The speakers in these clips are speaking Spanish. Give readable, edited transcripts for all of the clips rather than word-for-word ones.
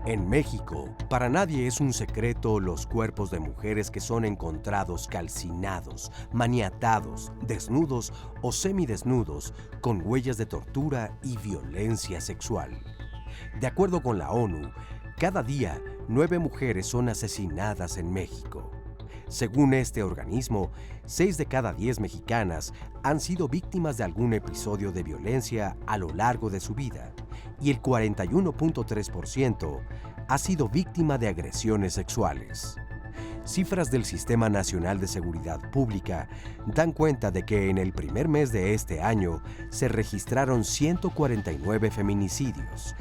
En México, para nadie es un secreto los cuerpos de mujeres que son encontrados calcinados, maniatados, desnudos o semidesnudos, con huellas de tortura y violencia sexual. De acuerdo con la ONU, cada día 9 mujeres son asesinadas en México. Según este organismo, 6 de cada 10 mexicanas han sido víctimas de algún episodio de violencia a lo largo de su vida, y el 41.3% ha sido víctima de agresiones sexuales. Cifras del Sistema Nacional de Seguridad Pública dan cuenta de que en el primer mes de este año se registraron 149 feminicidios,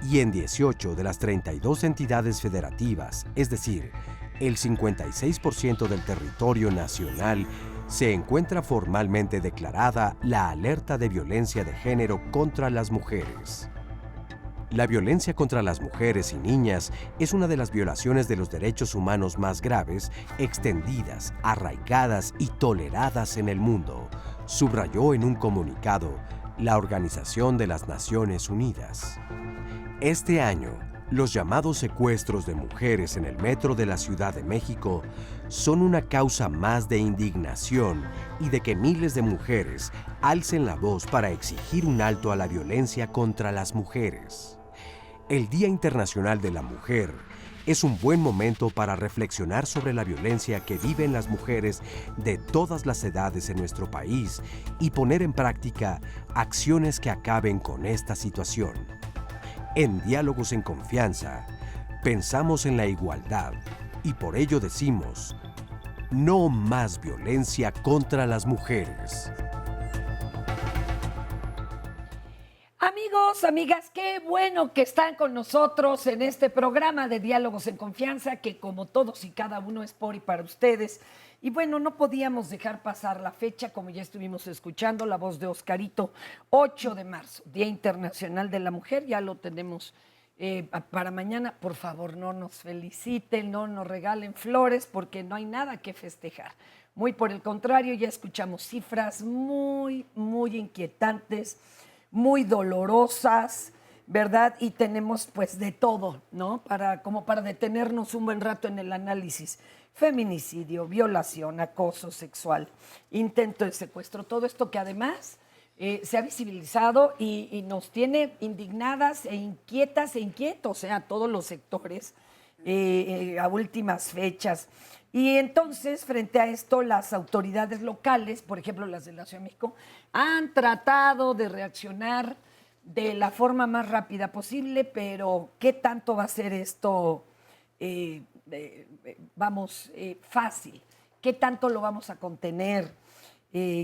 y en 18 de las 32 entidades federativas, es decir, el 56% del territorio nacional, se encuentra formalmente declarada la alerta de violencia de género contra las mujeres. La violencia contra las mujeres y niñas es una de las violaciones de los derechos humanos más graves, extendidas, arraigadas y toleradas en el mundo, subrayó en un comunicado la Organización de las Naciones Unidas. Este año, los llamados secuestros de mujeres en el metro de la Ciudad de México son una causa más de indignación y de que miles de mujeres alcen la voz para exigir un alto a la violencia contra las mujeres. El Día Internacional de la Mujer es un buen momento para reflexionar sobre la violencia que viven las mujeres de todas las edades en nuestro país y poner en práctica acciones que acaben con esta situación. En Diálogos en Confianza, pensamos en la igualdad y por ello decimos, no más violencia contra las mujeres. Amigos, amigas, qué bueno que están con nosotros en este programa de Diálogos en Confianza, que como todos y cada uno es por y para ustedes. Y bueno, no podíamos dejar pasar la fecha, como ya estuvimos escuchando, la voz de Oscarito, 8 de marzo, Día Internacional de la Mujer, ya lo tenemos para mañana. Por favor, no nos feliciten, no nos regalen flores, porque no hay nada que festejar. Muy por el contrario, ya escuchamos cifras muy, muy inquietantes, muy dolorosas, ¿verdad? Y tenemos pues de todo, ¿no? Como para detenernos un buen rato en el análisis. Feminicidio, violación, acoso sexual, intento de secuestro, todo esto que además se ha visibilizado y nos tiene indignadas e inquietas e inquietos, a todos los sectores a últimas fechas. Y entonces, frente a esto, las autoridades locales, por ejemplo, las de la Ciudad de México, han tratado de reaccionar de la forma más rápida posible, pero ¿qué tanto va a ser esto, fácil? ¿Qué tanto lo vamos a contener?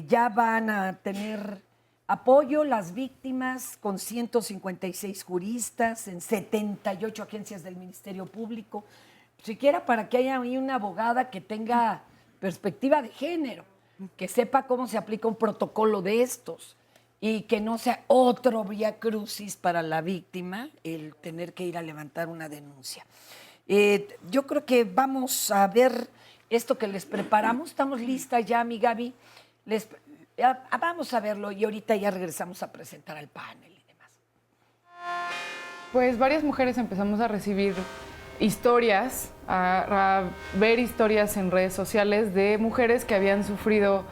Ya van a tener apoyo las víctimas con 156 juristas en 78 agencias del Ministerio Público, siquiera para que haya ahí una abogada que tenga perspectiva de género, que sepa cómo se aplica un protocolo de estos y que no sea otro vía crucis para la víctima el tener que ir a levantar una denuncia. Yo creo que vamos a ver esto que les preparamos. Estamos listas ya, mi Gaby. Vamos a verlo y ahorita ya regresamos a presentar al panel y demás. Pues varias mujeres empezamos a recibir historias, a ver historias en redes sociales de mujeres que habían sufrido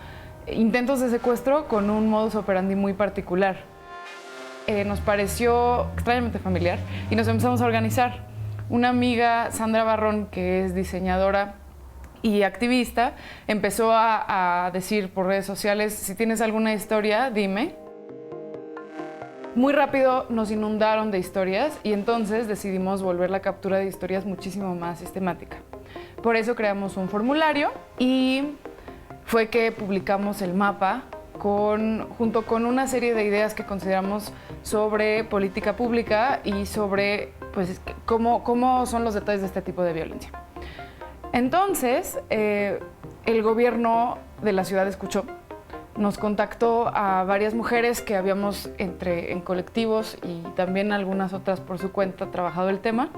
intentos de secuestro con un modus operandi muy particular. Nos pareció extrañamente familiar y nos empezamos a organizar. Una amiga, Sandra Barrón, que es diseñadora y activista, empezó a decir por redes sociales, si tienes alguna historia, dime. Muy rápido nos inundaron de historias y entonces decidimos volver la captura de historias muchísimo más sistemática. Por eso creamos un formulario y fue que publicamos el mapa junto con una serie de ideas que consideramos sobre política pública y sobre pues, cómo son los detalles de este tipo de violencia. Entonces, el gobierno de la ciudad escuchó, nos contactó a varias mujeres que habíamos en colectivos y también algunas otras por su cuenta trabajado el tema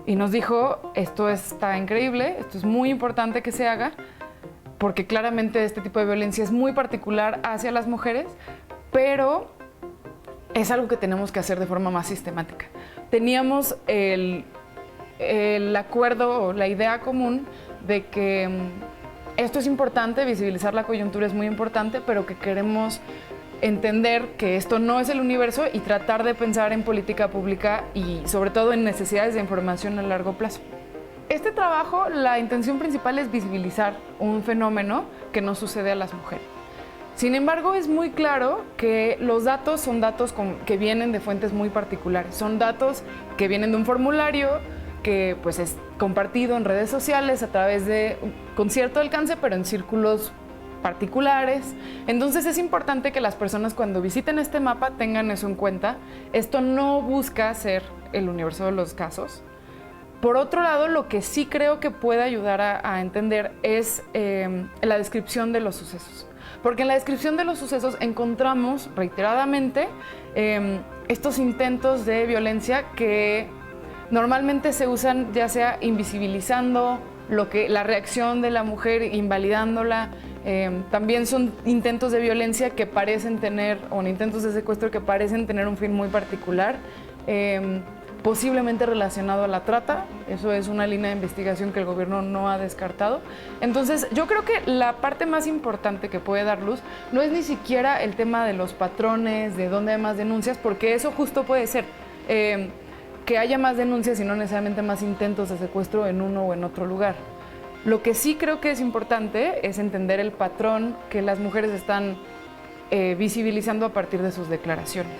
y nos dijo, esto está increíble, esto es muy importante que se haga porque claramente este tipo de violencia es muy particular hacia las mujeres, pero es algo que tenemos que hacer de forma más sistemática. Teníamos el acuerdo o la idea común de que esto es importante, visibilizar la coyuntura es muy importante, pero que queremos entender que esto no es el universo y tratar de pensar en política pública y sobre todo en necesidades de información a largo plazo. Este trabajo, la intención principal es visibilizar un fenómeno que no sucede a las mujeres. Sin embargo, es muy claro que los datos son datos que vienen de fuentes muy particulares. Son datos que vienen de un formulario que pues, es compartido en redes sociales a través de con cierto alcance, pero en círculos particulares. Entonces es importante que las personas cuando visiten este mapa tengan eso en cuenta. Esto no busca ser el universo de los casos. Por otro lado, lo que sí creo que puede ayudar a entender es la descripción de los sucesos. Porque en la descripción de los sucesos encontramos reiteradamente estos intentos de violencia que normalmente se usan ya sea invisibilizando la reacción de la mujer, invalidándola. También son intentos de violencia que parecen tener, o intentos de secuestro que parecen tener un fin muy particular, posiblemente relacionado a la trata. Eso es una línea de investigación que el gobierno no ha descartado. Entonces, yo creo que la parte más importante que puede dar luz no es ni siquiera el tema de los patrones, de dónde hay más denuncias, porque eso justo puede ser que haya más denuncias y no necesariamente más intentos de secuestro en uno o en otro lugar. Lo que sí creo que es importante es entender el patrón que las mujeres están visibilizando a partir de sus declaraciones.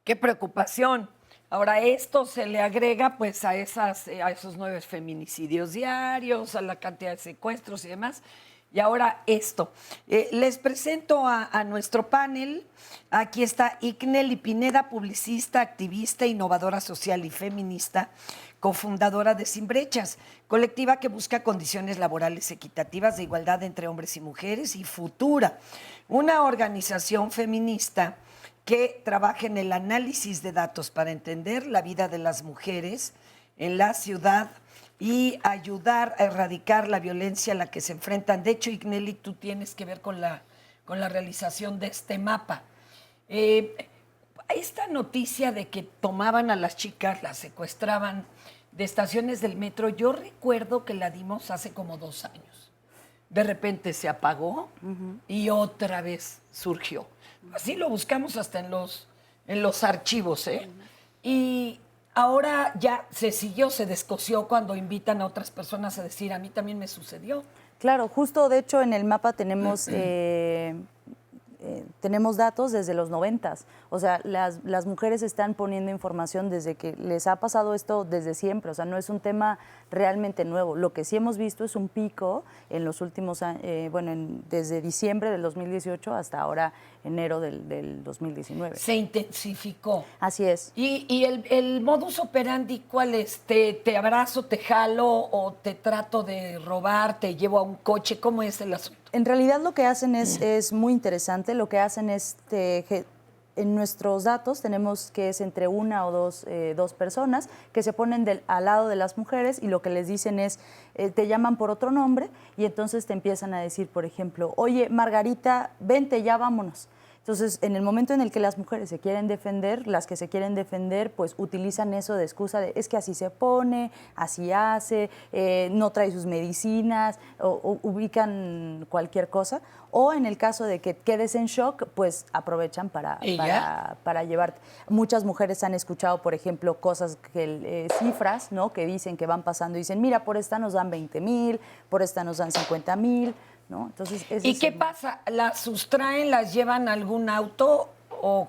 ¡Qué preocupación! Ahora, esto se le agrega pues a esos 9 feminicidios diarios, a la cantidad de secuestros y demás. Y ahora esto. Les presento a nuestro panel. Aquí está Igneli Pineda, publicista, activista, innovadora social y feminista, cofundadora de Sin Brechas, colectiva que busca condiciones laborales equitativas de igualdad entre hombres y mujeres, y Futura, una organización feminista que trabaja en el análisis de datos para entender la vida de las mujeres en la ciudad y ayudar a erradicar la violencia a la que se enfrentan. De hecho, Igneli, tú tienes que ver con la realización de este mapa. Esta noticia de que tomaban a las chicas, las secuestraban de estaciones del metro, yo recuerdo que la dimos hace como 2 años. De repente se apagó y otra vez surgió. Así lo buscamos hasta en los archivos, ¿eh? Y ahora ya se siguió, se descosió cuando invitan a otras personas a decir, a mí también me sucedió. Claro, justo de hecho en el mapa tenemos datos desde los 90s. O sea, las mujeres están poniendo información desde que les ha pasado esto desde siempre. O sea, no es un tema realmente nuevo. Lo que sí hemos visto es un pico en los últimos años, desde diciembre del 2018 hasta ahora enero del 2019. Se intensificó. Así es. ¿Y el modus operandi cuál es? ¿Te abrazo, te jalo o te trato de robar, te llevo a un coche? ¿Cómo es el asunto? En realidad lo que hacen es muy interesante. Lo que hacen es, en nuestros datos tenemos que es entre una o dos personas que se ponen al lado de las mujeres y lo que les dicen es, te llaman por otro nombre y entonces te empiezan a decir, por ejemplo, oye, Margarita, vente, ya vámonos. Entonces, en el momento en el que las mujeres se quieren defender, las que se quieren defender, pues utilizan eso de excusa de es que así se pone, así hace, no trae sus medicinas, o ubican cualquier cosa. O en el caso de que quedes en shock, pues aprovechan para llevarte. Muchas mujeres han escuchado, por ejemplo, cosas, cifras, ¿no? Que dicen que van pasando y dicen, mira, por esta nos dan 20,000, por esta nos dan 50,000. ¿No? Entonces, ¿y qué pasa? ¿Las sustraen, las llevan a algún auto? ¿O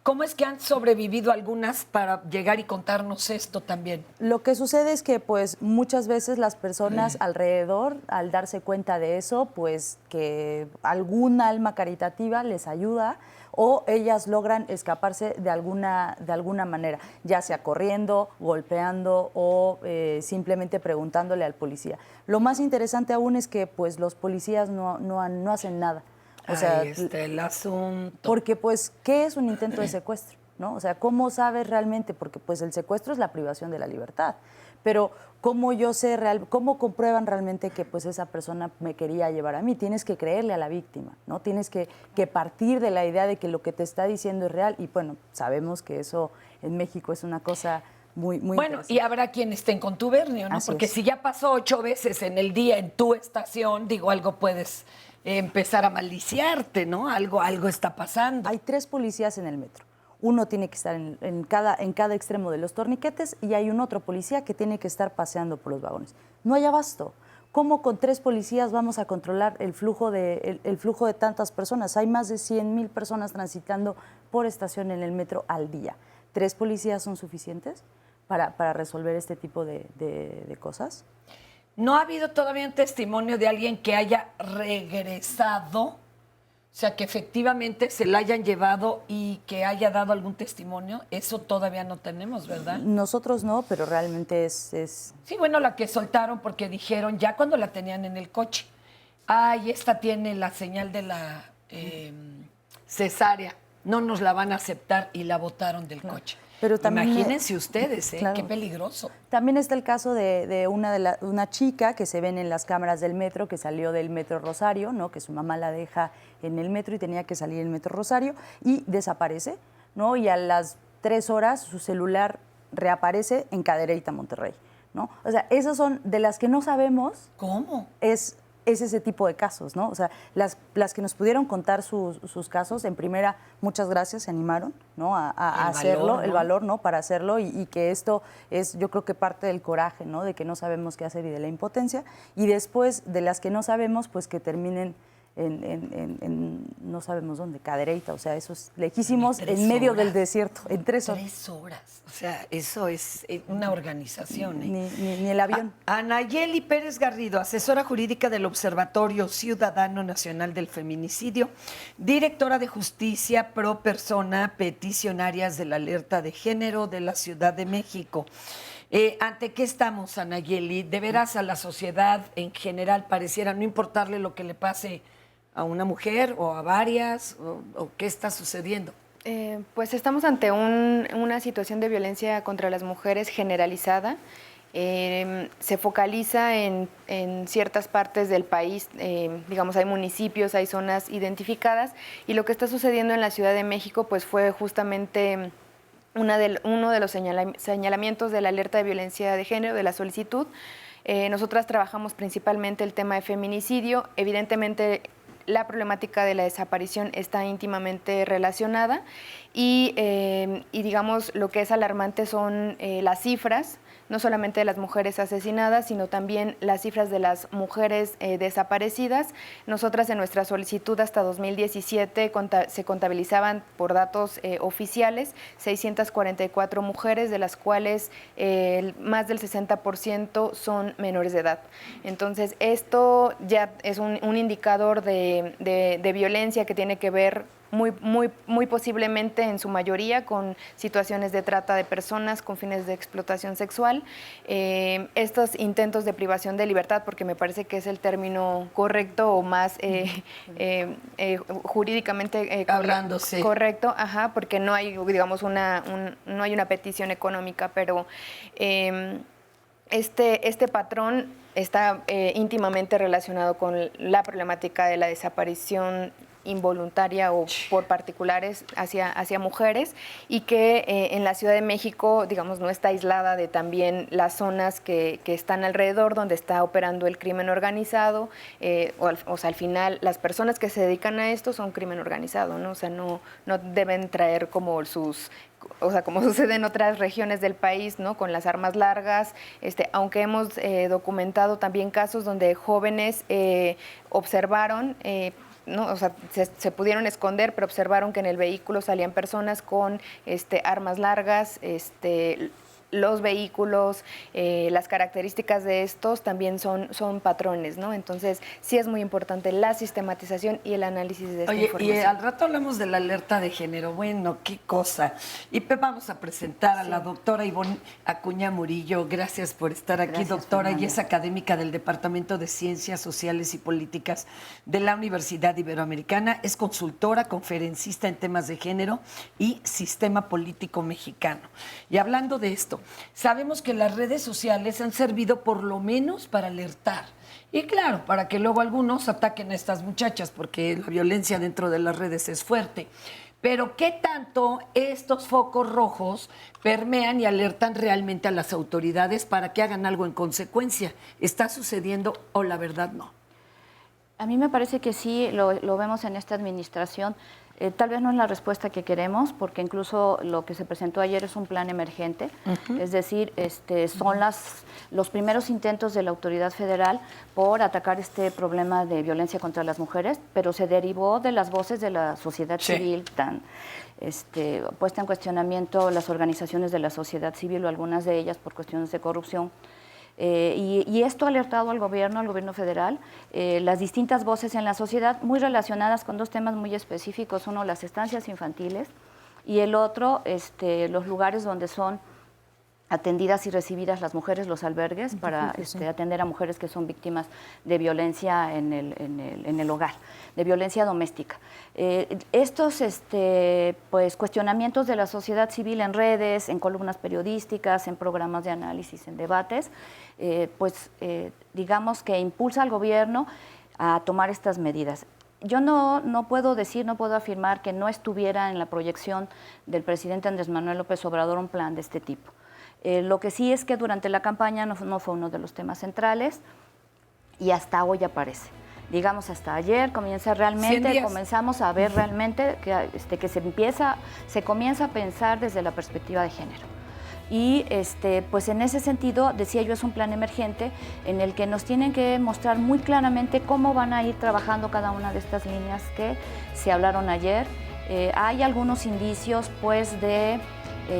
cómo es que han sobrevivido algunas para llegar y contarnos esto también? Lo que sucede es que pues muchas veces las personas alrededor, al darse cuenta de eso, pues que algún alma caritativa les ayuda o ellas logran escaparse de alguna manera, ya sea corriendo, golpeando o simplemente preguntándole al policía. Lo más interesante aún es que pues los policías no hacen nada. O sea, ahí está el asunto. Porque pues, ¿qué es un intento de secuestro? ¿No? O sea, ¿cómo sabes realmente? Porque pues el secuestro es la privación de la libertad. pero ¿cómo yo sé cómo comprueban realmente que pues esa persona me quería llevar a mí? Tienes que creerle a la víctima, ¿no? Tienes que partir de la idea de que lo que te está diciendo es real y bueno, sabemos que eso en México es una cosa muy bueno, interesante. y habrá quien esté en contubernio, ¿no? Así Porque es. si ya pasó 8 veces en el día en tu estación, digo, algo puedes empezar a maliciarte, ¿no? Algo está pasando. Hay 3 policías en el metro. Uno tiene que estar en cada extremo de los torniquetes y hay un otro policía que tiene que estar paseando por los vagones. No hay abasto. ¿Cómo con 3 policías vamos a controlar el flujo de tantas personas? Hay más de 100,000 personas transitando por estación en el metro al día. ¿3 policías son suficientes para resolver este tipo de cosas? ¿No ha habido todavía un testimonio de alguien que haya regresado? O sea, que efectivamente se la hayan llevado y que haya dado algún testimonio. Eso todavía no tenemos, ¿verdad? Nosotros no, pero realmente es... Sí, bueno, la que soltaron porque dijeron ya cuando la tenían en el coche. Ay, esta tiene la señal de la cesárea. No nos la van a aceptar y la botaron del coche. Pero también, imagínense ustedes, claro. Qué peligroso. También está el caso de una chica que se ven en las cámaras del metro, que salió del metro Rosario, ¿no? Que su mamá la deja en el metro y tenía que salir en el metro Rosario y desaparece, ¿no? Y a las 3 horas su celular reaparece en Cadereyta, Monterrey, ¿no? O sea, esas son de las que no sabemos. ¿Cómo? Es ese tipo de casos, ¿no? O sea, las que nos pudieron contar sus casos, en primera, muchas gracias, se animaron, ¿no? A hacerlo, valor, ¿no? el valor, ¿no? Para hacerlo y que esto es, yo creo que parte del coraje, ¿no? De que no sabemos qué hacer y de la impotencia. Y después, de las que no sabemos, pues que terminen en no sabemos dónde, Cadereyta, o sea, esos lejísimos en medio del desierto, en 3 horas. 3 horas. O sea, eso es una organización. Ni el avión. Anayeli Pérez Garrido, asesora jurídica del Observatorio Ciudadano Nacional del Feminicidio, directora de Justicia Pro Persona, peticionarias de la alerta de género de la Ciudad de México. ¿Ante qué estamos, Anayeli? De veras a la sociedad en general pareciera no importarle lo que le pase a una mujer o a varias, o qué está sucediendo. Pues estamos ante una situación de violencia contra las mujeres generalizada. Se focaliza en ciertas partes del país, digamos, hay municipios, hay zonas identificadas, y lo que está sucediendo en la Ciudad de México pues fue justamente uno de los señalamientos de la alerta de violencia de género, de la solicitud. Nosotras trabajamos principalmente el tema de feminicidio. Evidentemente, la problemática de la desaparición está íntimamente relacionada y digamos, lo que es alarmante son las cifras, no solamente de las mujeres asesinadas, sino también las cifras de las mujeres desaparecidas. Nosotras en nuestra solicitud hasta 2017 se contabilizaban por datos oficiales 644 mujeres, de las cuales más del 60% son menores de edad. Entonces, esto ya es un indicador de violencia que tiene que ver muy posiblemente en su mayoría con situaciones de trata de personas con fines de explotación sexual. Estos intentos de privación de libertad, porque me parece que es el término correcto o más jurídicamente hablándose correcto, porque no hay, digamos, no hay una petición económica, pero este patrón está íntimamente relacionado con la problemática de la desaparición involuntaria o por particulares hacia mujeres, y que en la Ciudad de México, digamos, no está aislada de también las zonas que están alrededor donde está operando el crimen organizado, o sea, al final las personas que se dedican a esto son crimen organizado, ¿no? O sea, no deben traer como como sucede en otras regiones del país, ¿no? Con las armas largas, aunque hemos documentado también casos donde jóvenes observaron, ¿no? O sea, se pudieron esconder, pero observaron que en el vehículo salían personas con armas largas, los vehículos, las características de estos también son patrones, ¿no? Entonces, sí es muy importante la sistematización y el análisis de esta información. Y al rato hablamos de la alerta de género. Bueno, qué cosa. Y vamos a presentar a la doctora Ivonne Acuña Murillo. Gracias por estar aquí, Gracias, doctora. Fernanda. Y es académica del Departamento de Ciencias Sociales y Políticas de la Universidad Iberoamericana. Es consultora, conferencista en temas de género y sistema político mexicano. Y hablando de esto, sabemos que las redes sociales han servido por lo menos para alertar. Y claro, para que luego algunos ataquen a estas muchachas, porque la violencia dentro de las redes es fuerte. Pero ¿qué tanto estos focos rojos permean y alertan realmente a las autoridades para que hagan algo en consecuencia? ¿Está sucediendo o la verdad no? A mí me parece que sí, lo vemos en esta administración. Tal vez no es la respuesta que queremos, porque incluso lo que se presentó ayer es un plan emergente, es decir, son los primeros intentos de la autoridad federal por atacar este problema de violencia contra las mujeres, pero se derivó de las voces de la sociedad civil, tan puesta en cuestionamiento las organizaciones de la sociedad civil o algunas de ellas por cuestiones de corrupción. Y esto ha alertado al gobierno federal, las distintas voces en la sociedad muy relacionadas con dos temas muy específicos, uno las estancias infantiles y el otro los lugares donde son atendidas y recibidas las mujeres, los albergues, para atender a mujeres que son víctimas de violencia en el hogar, de violencia doméstica. Estos pues, cuestionamientos de la sociedad civil en redes, en columnas periodísticas, en programas de análisis, en debates, digamos que impulsa al gobierno a tomar estas medidas. Yo no puedo afirmar que no estuviera en la proyección del presidente Andrés Manuel López Obrador un plan de este tipo. Lo que sí es que durante la campaña no fue uno de los temas centrales y hasta hoy aparece. Digamos, hasta ayer comenzamos a ver realmente que se comienza a pensar desde la perspectiva de género. Y pues en ese sentido, decía yo, es un plan emergente en el que nos tienen que mostrar muy claramente cómo van a ir trabajando cada una de estas líneas que se hablaron ayer. Hay algunos indicios pues de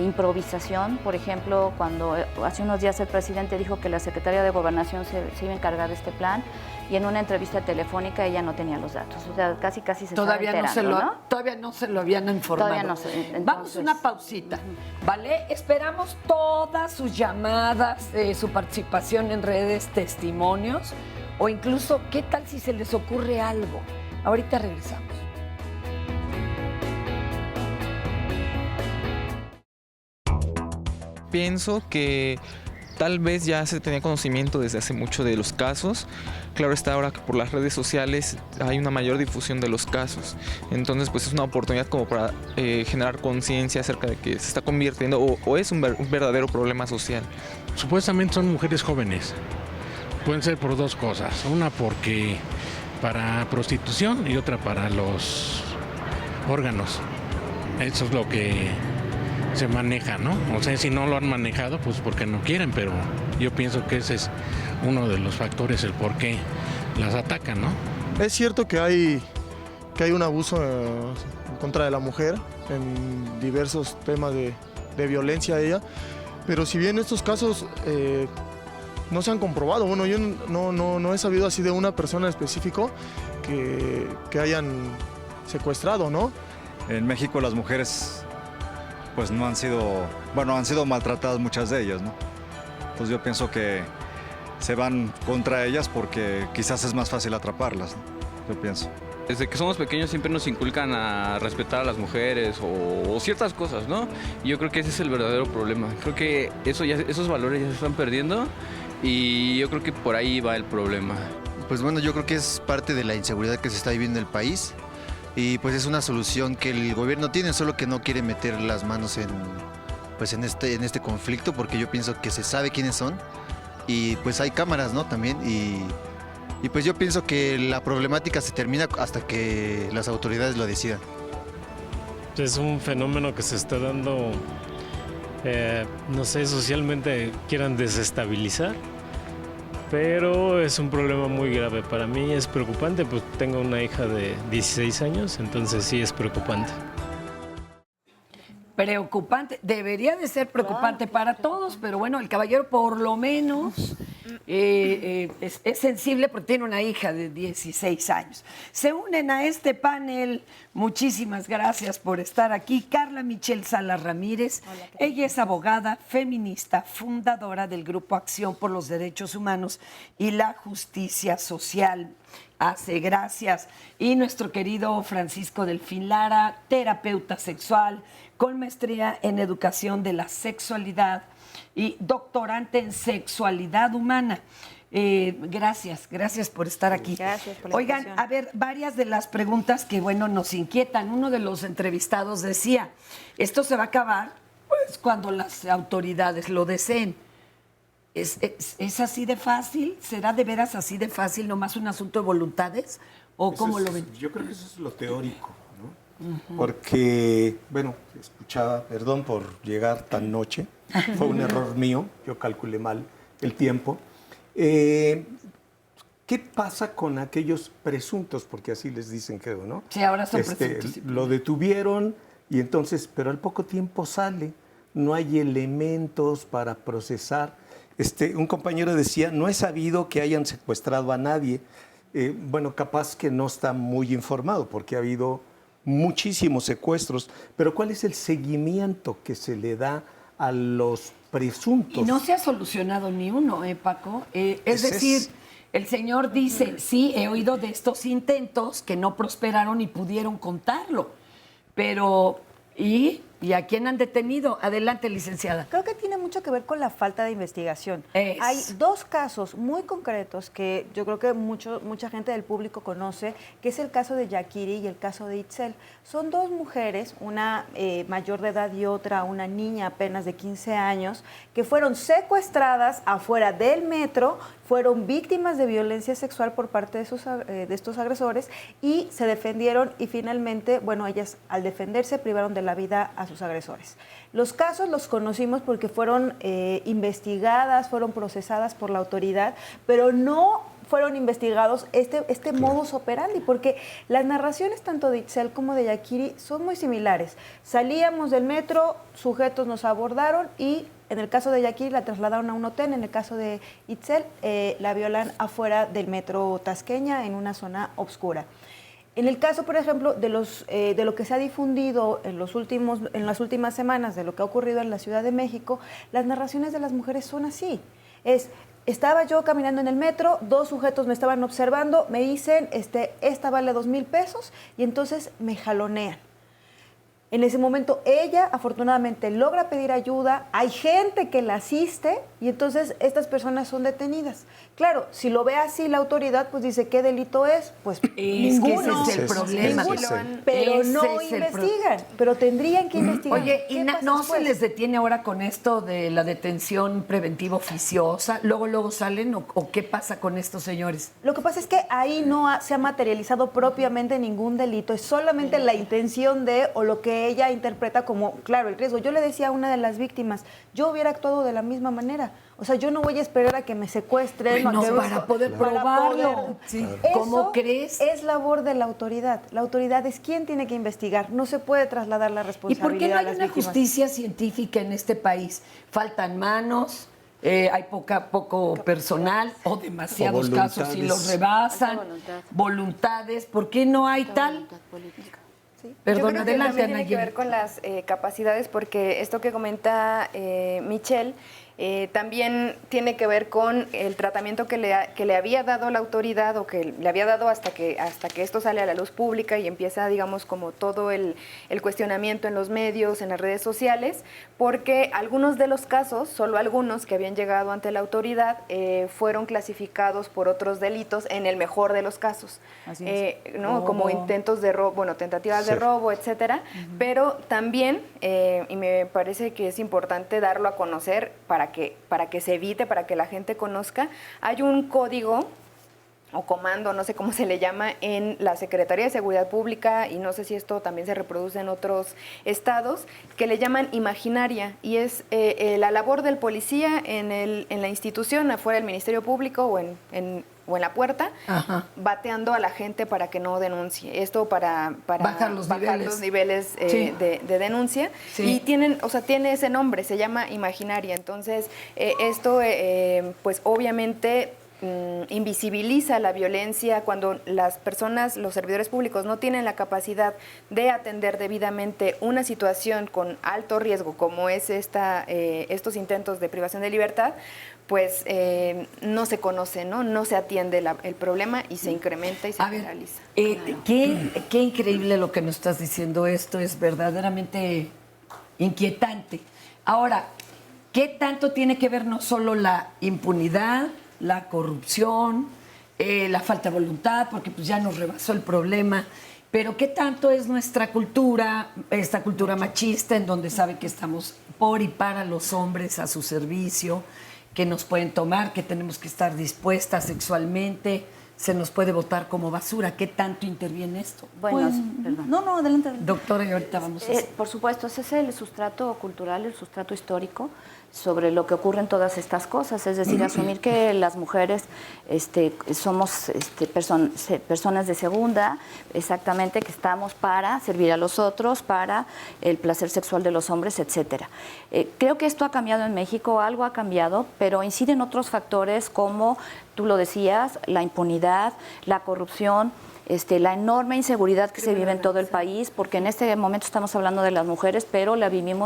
improvisación, por ejemplo, cuando hace unos días el presidente dijo que la Secretaría de Gobernación se iba a encargar de este plan y en una entrevista telefónica ella no tenía los datos, o sea, casi se todavía estaba enterando, ¿no? Todavía no se lo habían informado. Todavía no se, entonces... Vamos a una pausita, ¿vale? Esperamos todas sus llamadas, su participación en redes, testimonios o incluso qué tal si se les ocurre algo. Ahorita regresamos. Pienso que tal vez ya se tenía conocimiento desde hace mucho de los casos. Claro está ahora que por las redes sociales hay una mayor difusión de los casos. Entonces pues es una oportunidad como para generar conciencia acerca de que se está convirtiendo o es un verdadero problema social. Supuestamente son mujeres jóvenes. Pueden ser por dos cosas. Una porque para prostitución y otra para los órganos. Eso es lo que se maneja, ¿no? O sea, si no lo han manejado, pues porque no quieren, pero yo pienso que ese es uno de los factores, el por qué las atacan, ¿no? Es cierto que hay un abuso en contra de la mujer en diversos temas de violencia a ella, pero si bien estos casos no se han comprobado, bueno, yo no he sabido así de una persona en específico que hayan secuestrado, ¿no? En México las mujeres pues no han sido, han sido maltratadas muchas de ellas, ¿no? Entonces yo pienso que se van contra ellas porque quizás es más fácil atraparlas, ¿no? Yo pienso. Desde que somos pequeños siempre nos inculcan a respetar a las mujeres o ciertas cosas, ¿no? Y yo creo que ese es el verdadero problema. Creo que esos valores ya se están perdiendo y yo creo que por ahí va el problema. Pues bueno, yo creo que es parte de la inseguridad que se está viviendo en el país. Y pues es una solución que el gobierno tiene, solo que no quiere meter las manos en este conflicto, porque yo pienso que se sabe quiénes son y pues hay cámaras, ¿no? También y pues yo pienso que la problemática se termina hasta que las autoridades lo decidan. Es un fenómeno que se está dando, no sé, socialmente quieran desestabilizar. Pero es un problema muy grave. Para mí es preocupante, pues tengo una hija de 16 años, entonces sí es preocupante. Preocupante, debería de ser preocupante para todos, pero bueno, el caballero por lo menos es sensible porque tiene una hija de 16 años. Se unen a este panel, muchísimas gracias por estar aquí, Carla Michelle Salas Ramírez. Ella es abogada, feminista, fundadora del Grupo Acción por los Derechos Humanos y la Justicia Social. Hace gracias. Y nuestro querido Francisco Delfín Lara, terapeuta sexual, con maestría en educación de la sexualidad y doctorante en sexualidad humana. Gracias por estar aquí. Gracias por la Oigan, invitación. a ver, varias de las preguntas que, bueno, nos inquietan. Uno de los entrevistados decía, esto se va a acabar pues cuando las autoridades lo deseen. ¿Es así de fácil? ¿Será de veras así de fácil, nomás un asunto de voluntades? ¿O cómo lo ven? Yo creo que eso es lo teórico, ¿no? Porque, bueno, escuchaba, perdón por llegar tan noche, fue un error mío, yo calculé mal el tiempo. ¿Qué pasa con aquellos presuntos? Porque así les dicen, creo, ¿no? Sí, ahora son presuntos. Lo detuvieron y entonces, pero al poco tiempo sale, no hay elementos para procesar. Un compañero decía, no he sabido que hayan secuestrado a nadie. Bueno, capaz que no está muy informado porque ha habido muchísimos secuestros, pero ¿cuál es el seguimiento que se le da a los presuntos? Y no se ha solucionado ni uno, Paco. Es decir, el señor dice, sí, he oído de estos intentos que no prosperaron y pudieron contarlo, pero ¿y a quién han detenido? Adelante, licenciada. Creo que tiene mucho que ver con la falta de investigación. Hay dos casos muy concretos que yo creo que mucha gente del público conoce, que es el caso de Yakiri y el caso de Itzel. Son dos mujeres, una mayor de edad y otra, una niña apenas de 15 años, que fueron secuestradas afuera del metro, fueron víctimas de violencia sexual por parte de estos agresores y se defendieron y finalmente, bueno, ellas al defenderse privaron de la vida a sus agresores. Los casos los conocimos porque fueron investigadas, fueron procesadas por la autoridad, pero no fueron investigados este modus operandi, porque las narraciones tanto de Itzel como de Yakiri son muy similares. Salíamos del metro, sujetos nos abordaron y en el caso de Yakiri la trasladaron a un hotel, en el caso de Itzel la violan afuera del metro Tasqueña en una zona oscura. En el caso, por ejemplo, de lo que se ha difundido en las últimas semanas, de lo que ha ocurrido en la Ciudad de México, las narraciones de las mujeres son así. Estaba yo caminando en el metro, dos sujetos me estaban observando, me dicen, esta vale 2,000 pesos, y entonces me jalonean. En ese momento ella afortunadamente logra pedir ayuda, hay gente que la asiste y entonces estas personas son detenidas. Claro, si lo ve así la autoridad, pues dice, ¿qué delito es? Pues ninguno. Ese es el problema. Pero no investigan, pero tendrían que investigar. Oye, ¿y no se les detiene ahora con esto de la detención preventiva oficiosa? ¿Luego salen o qué pasa con estos señores? Lo que pasa es que ahí no se ha materializado propiamente ningún delito, es solamente la intención de o lo que ella interpreta como, claro, el riesgo. Yo le decía a una de las víctimas, yo hubiera actuado de la misma manera. O sea, yo no voy a esperar a que me secuestren. Para poder probarlo. Sí. ¿Cómo crees? Es labor de la autoridad. La autoridad es quien tiene que investigar. No se puede trasladar la responsabilidad. ¿Y por qué no a hay las una víctimas? justicia científica en este país? ¿Faltan manos? ¿Hay poco personal? ¿O demasiados casos y los rebasan? ¿Voluntades? ¿Por qué no hay tal? Perdón, Perdón, yo creo adelante, que también tiene que Ana ver con las capacidades, porque esto que comenta Michelle también tiene que ver con el tratamiento que le había dado la autoridad o que le había dado hasta que esto sale a la luz pública y empieza, digamos, como todo el cuestionamiento en los medios, en las redes sociales, porque algunos de los casos, solo algunos que habían llegado ante la autoridad, fueron clasificados por otros delitos en el mejor de los casos, ¿no? Como intentos de robo, bueno, tentativas de robo, etcétera, pero también, y me parece que es importante darlo a conocer para que se evite, para que la gente conozca, hay un código o comando, no sé cómo se le llama, en la Secretaría de Seguridad Pública, y no sé si esto también se reproduce en otros estados, que le llaman imaginaria, y es la labor del policía en la institución, afuera del Ministerio Público o en la puerta, bateando a la gente para que no denuncie. Esto para bajar los niveles de denuncia. Sí. Y tiene ese nombre, se llama imaginaria. Entonces, esto, pues obviamente invisibiliza la violencia cuando las personas, los servidores públicos, no tienen la capacidad de atender debidamente una situación con alto riesgo, como es estos intentos de privación de libertad, pues no se conoce, no se atiende el problema y se incrementa y se generaliza. Qué increíble lo que nos estás diciendo. Esto es verdaderamente inquietante. Ahora, ¿Qué tanto tiene que ver no solo la impunidad, la corrupción, la falta de voluntad, porque pues ya nos rebasó el problema, pero qué tanto es nuestra cultura, esta cultura machista, en donde sabe que estamos por y para los hombres a su servicio, que nos pueden tomar, que tenemos que estar dispuestas sexualmente, se nos puede votar como basura? ¿Qué tanto interviene esto? Bueno, Pues, no, adelante. Doctora, y ahorita vamos a... Por supuesto, ese es el sustrato cultural, el sustrato histórico sobre lo que ocurre en todas estas cosas, es decir, asumir que las mujeres somos personas de segunda, exactamente, que estamos para servir a los otros, para el placer sexual de los hombres, etcétera. Creo que esto ha cambiado en México, algo ha cambiado, pero inciden otros factores como, tú lo decías, la impunidad, la corrupción, la enorme inseguridad que se vive en todo el país, porque en este momento estamos hablando de las mujeres, pero la viven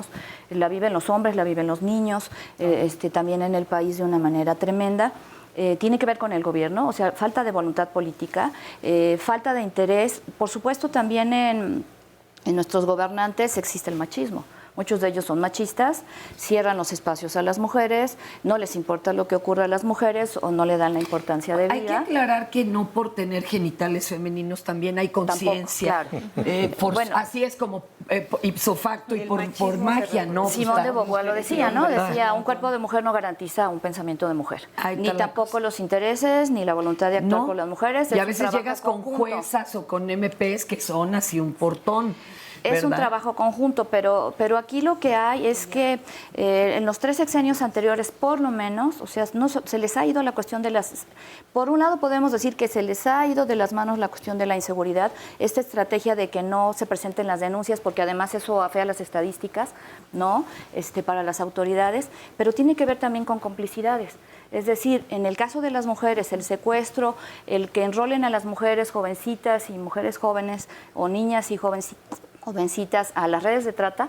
los hombres, la viven los niños, también en el país de una manera tremenda. Tiene que ver con el gobierno, o sea, falta de voluntad política, falta de interés. Por supuesto, también en nuestros gobernantes existe el machismo. Muchos de ellos son machistas, cierran los espacios a las mujeres, no les importa lo que ocurra a las mujeres o no le dan la importancia de vida. Hay que aclarar que no por tener genitales femeninos también hay conciencia. Claro. Bueno, así es como ipso facto y por magia, ¿no? Simón de Beauvoir lo decía, ¿no? Decía, un cuerpo de mujer no garantiza un pensamiento de mujer. Ni tampoco los intereses, ni la voluntad de actuar por las mujeres. Y a veces llegas con juezas o con MPs que son así un portón. Es un trabajo conjunto, pero aquí lo que hay es que en los 3 sexenios anteriores, por lo menos, o sea, se les ha ido la cuestión de las... Por un lado podemos decir que se les ha ido de las manos la cuestión de la inseguridad, esta estrategia de que no se presenten las denuncias, porque además eso afea las estadísticas, ¿no? Para las autoridades, pero tiene que ver también con complicidades. Es decir, en el caso de las mujeres, el secuestro, el que enrolen a las mujeres jovencitas y mujeres jóvenes o niñas y jovencitas a las redes de trata,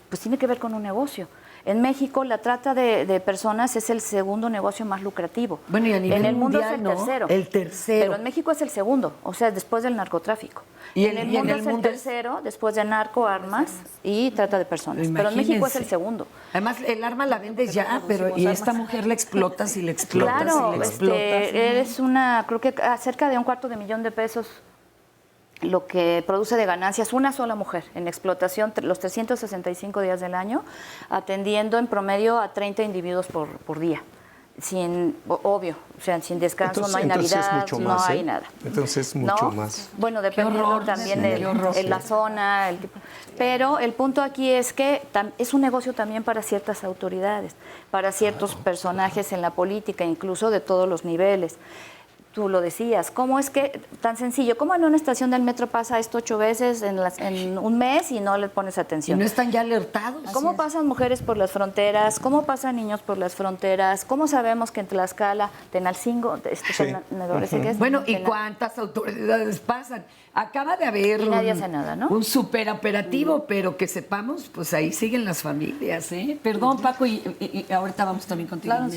pues tiene que ver con un negocio. En México la trata de personas es el segundo negocio más lucrativo. Bueno, y a nivel en el mundo mundial, es el ¿no? tercero. El tercero. Pero en México es el segundo, o sea, después del narcotráfico. Y en el mundo es el tercero, después de narco, armas y trata de personas. Pero en México es el segundo. Además, el arma la vendes ya, pero y esta mujer la explotas y la explotas claro, y la explotas. Eres creo que cerca de $250,000 lo que produce de ganancias una sola mujer en explotación los 365 días del año, atendiendo en promedio a 30 individuos por día. Obvio, o sea, sin descanso, entonces, no hay Navidad, no hay nada. Entonces mucho más. Bueno, dependiendo también en la zona. Pero el punto aquí es que es un negocio también para ciertas autoridades, para ciertos personajes en la política, incluso de todos los niveles. Tú lo decías, ¿cómo es que, tan sencillo, cómo en una estación del metro pasa esto 8 veces en un mes y no le pones atención? ¿Y no están ya alertados? ¿Cómo pasan mujeres por las fronteras? ¿Cómo pasan niños por las fronteras? ¿Cómo sabemos que en Tlaxcala, Tenalcingo, Bueno, ¿y cuántas autoridades pasan? Acaba de haber y nadie hace nada, ¿no? Un superoperativo, pero que sepamos, pues ahí siguen las familias, ¿eh? Perdón, Paco, y ahorita vamos también contigo. Claro,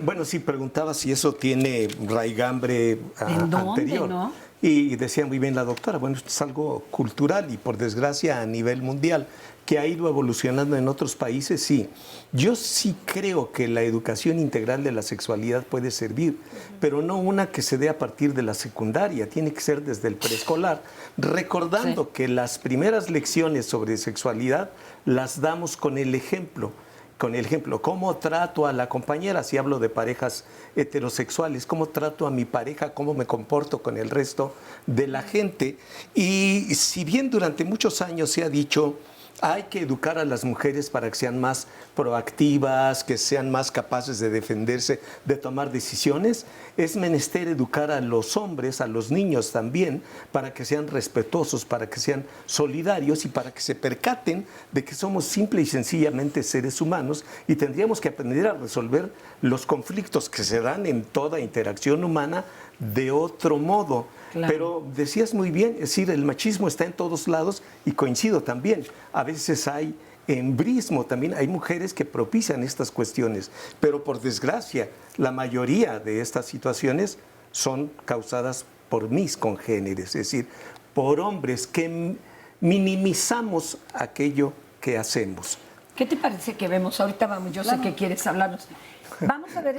bueno, sí, preguntaba si eso tiene raigambre anterior. ¿No? Y decía muy bien la doctora, bueno, esto es algo cultural y por desgracia a nivel mundial, que ha ido evolucionando en otros países, sí. Yo sí creo que la educación integral de la sexualidad puede servir, pero no una que se dé a partir de la secundaria, tiene que ser desde el preescolar, recordando que las primeras lecciones sobre sexualidad las damos con el ejemplo. ¿Cómo trato a la compañera? Si hablo de parejas heterosexuales, ¿cómo trato a mi pareja? ¿Cómo me comporto con el resto de la gente? Y si bien durante muchos años se ha dicho, hay que educar a las mujeres para que sean más proactivas, que sean más capaces de defenderse, de tomar decisiones. Es menester educar a los hombres, a los niños también, para que sean respetuosos, para que sean solidarios y para que se percaten de que somos simple y sencillamente seres humanos y tendríamos que aprender a resolver los conflictos que se dan en toda interacción humana de otro modo. Claro. Pero decías muy bien, es decir, el machismo está en todos lados y coincido también. A veces hay embrismo también, hay mujeres que propician estas cuestiones, pero por desgracia la mayoría de estas situaciones son causadas por mis congéneres, es decir, por hombres que minimizamos aquello que hacemos. ¿Qué te parece que vemos? Ahorita vamos, yo sé que quieres hablarnos. Vamos a ver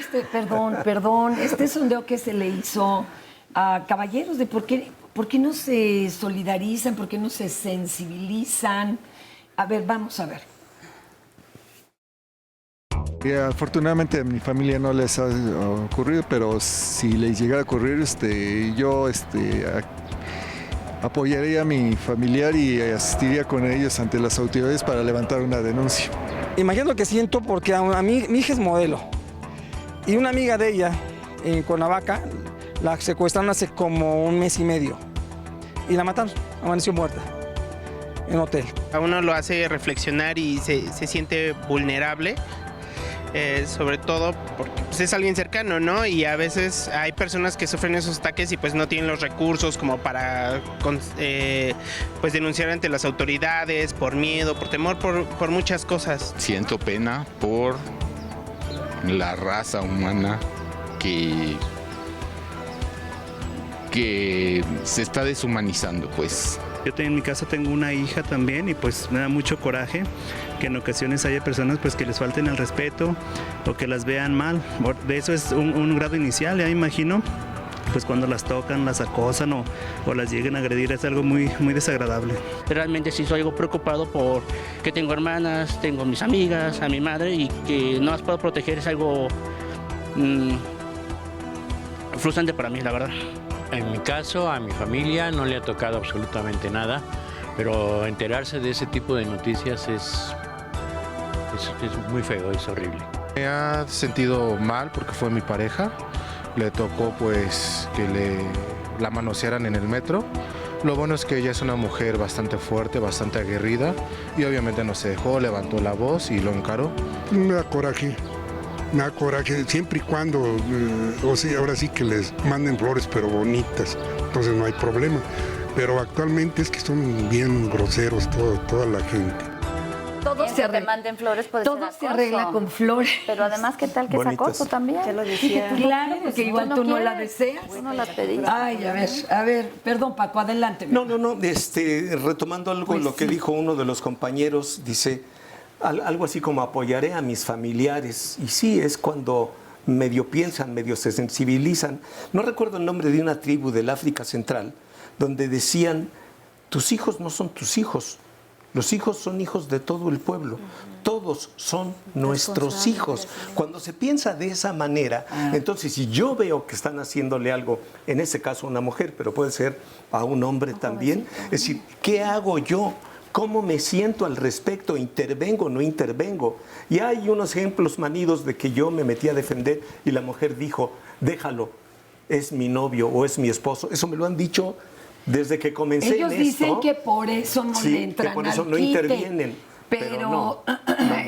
perdón, este sondeo que se le hizo a caballeros de por qué no se solidarizan, por qué no se sensibilizan. A ver, vamos a ver. Afortunadamente a mi familia no les ha ocurrido, pero si les llegara a ocurrir, yo apoyaría a mi familiar y asistiría con ellos ante las autoridades para levantar una denuncia. Imagino que siento porque a mí, mi hija es modelo y una amiga de ella en Cuernavaca la secuestraron hace como un mes y medio y la mataron, amaneció muerta en un hotel. A uno lo hace reflexionar y se siente vulnerable. Sobre todo porque pues, es alguien cercano, ¿no? Y a veces hay personas que sufren esos ataques y pues no tienen los recursos como para pues denunciar ante las autoridades por miedo, por temor, por muchas cosas. Siento pena por la raza humana que se está deshumanizando, pues. Yo en mi casa tengo una hija también y pues me da mucho coraje que en ocasiones haya personas pues que les falten el respeto o que las vean mal. De eso es un grado inicial, ya imagino, pues cuando las tocan, las acosan o las lleguen a agredir es algo muy, muy desagradable. Realmente sí soy algo preocupado porque tengo hermanas, tengo mis amigas, a mi madre y que no las puedo proteger es algo frustrante para mí, la verdad. En mi caso, a mi familia no le ha tocado absolutamente nada, pero enterarse de ese tipo de noticias es muy feo, es horrible. Me ha sentido mal porque fue mi pareja, le tocó pues que la manosearan en el metro. Lo bueno es que ella es una mujer bastante fuerte, bastante aguerrida y obviamente no se dejó, levantó la voz y lo encaró. Me da coraje siempre y cuando, ahora sí que les manden flores pero bonitas, entonces no hay problema. Pero actualmente es que son bien groseros toda la gente. Todo se te manden flores puede ser acoso. Se arregla con flores. Pero además, ¿qué tal que es acoso también? Ya lo decía. Claro, porque igual tú no la deseas. Tú no la pediste. Ay, a ver, perdón, Paco, adelante. No, retomando algo, lo que dijo uno de los compañeros, dice algo así como apoyaré a mis familiares. Y sí, es cuando medio piensan, medio se sensibilizan. No recuerdo el nombre de una tribu del África Central, donde decían, tus hijos no son tus hijos, los hijos son hijos de todo el pueblo, todos son nuestros hijos. Cuando se piensa de esa manera, entonces si yo veo que están haciéndole algo, en ese caso a una mujer, pero puede ser a un hombre también, es decir, ¿qué hago yo? ¿Cómo me siento al respecto? ¿Intervengo o no intervengo? Y hay unos ejemplos manidos de que yo me metí a defender y la mujer dijo, déjalo, es mi novio o es mi esposo. Eso me lo han dicho desde que comencé Ellos en esto. dicen que por eso no le entran que por eso al no quite, intervienen. Pero no.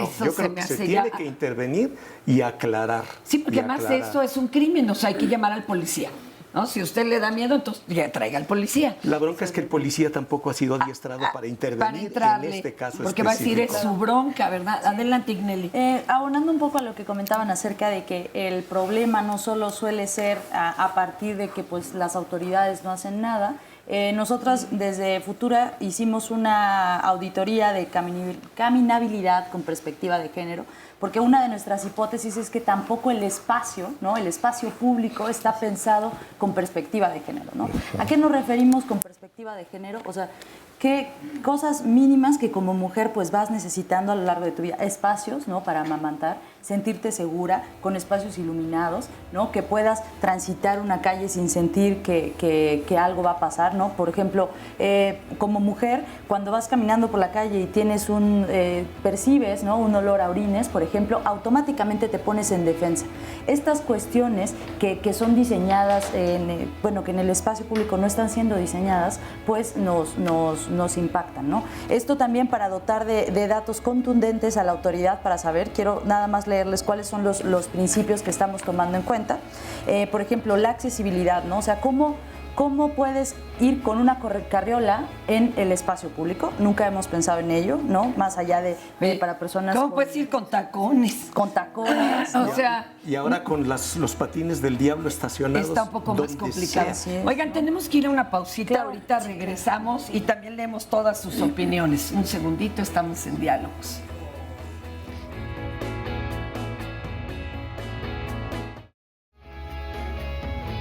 Eso Yo creo que se tiene que intervenir y aclarar. Sí, porque además esto es un crimen, o sea, hay que llamar al policía. ¿No? Si usted le da miedo, entonces ya traiga al policía. La bronca es que el policía tampoco ha sido adiestrado para intervenir en este caso porque va a decir es su bronca, ¿verdad? Adelante, Ignelli. Abonando un poco a lo que comentaban acerca de que el problema no solo suele ser a partir de que pues las autoridades no hacen nada. Nosotras desde Futura hicimos una auditoría de caminabilidad con perspectiva de género, porque una de nuestras hipótesis es que tampoco el espacio, ¿no? El espacio público está pensado con perspectiva de género, ¿no? ¿A qué nos referimos con perspectiva de género? O sea, qué cosas mínimas que como mujer pues vas necesitando a lo largo de tu vida, espacios, ¿no? Para amamantar, sentirte segura, con espacios iluminados, ¿no? Que puedas transitar una calle sin sentir que algo va a pasar, ¿no? Por ejemplo, como mujer, cuando vas caminando por la calle y tienes percibes, ¿no? Un olor a orines, por ejemplo, automáticamente te pones en defensa. Estas cuestiones que son diseñadas, que en el espacio público no están siendo diseñadas, pues nos impactan, ¿no? Esto también para dotar de datos contundentes a la autoridad para saber, quiero nada más leerles cuáles son los principios que estamos tomando en cuenta. Por ejemplo, la accesibilidad, ¿no? O sea, ¿cómo puedes ir con una carriola en el espacio público? Nunca hemos pensado en ello, ¿no? Más allá de para personas... ¿Cómo puedes ir con tacones? Con tacones. O sea... Y ahora con los patines del diablo estacionados. Está un poco más complicado. Oigan, tenemos que ir a una pausita. Claro. Ahorita regresamos y también leemos todas sus opiniones. Un segundito, estamos en Diálogos.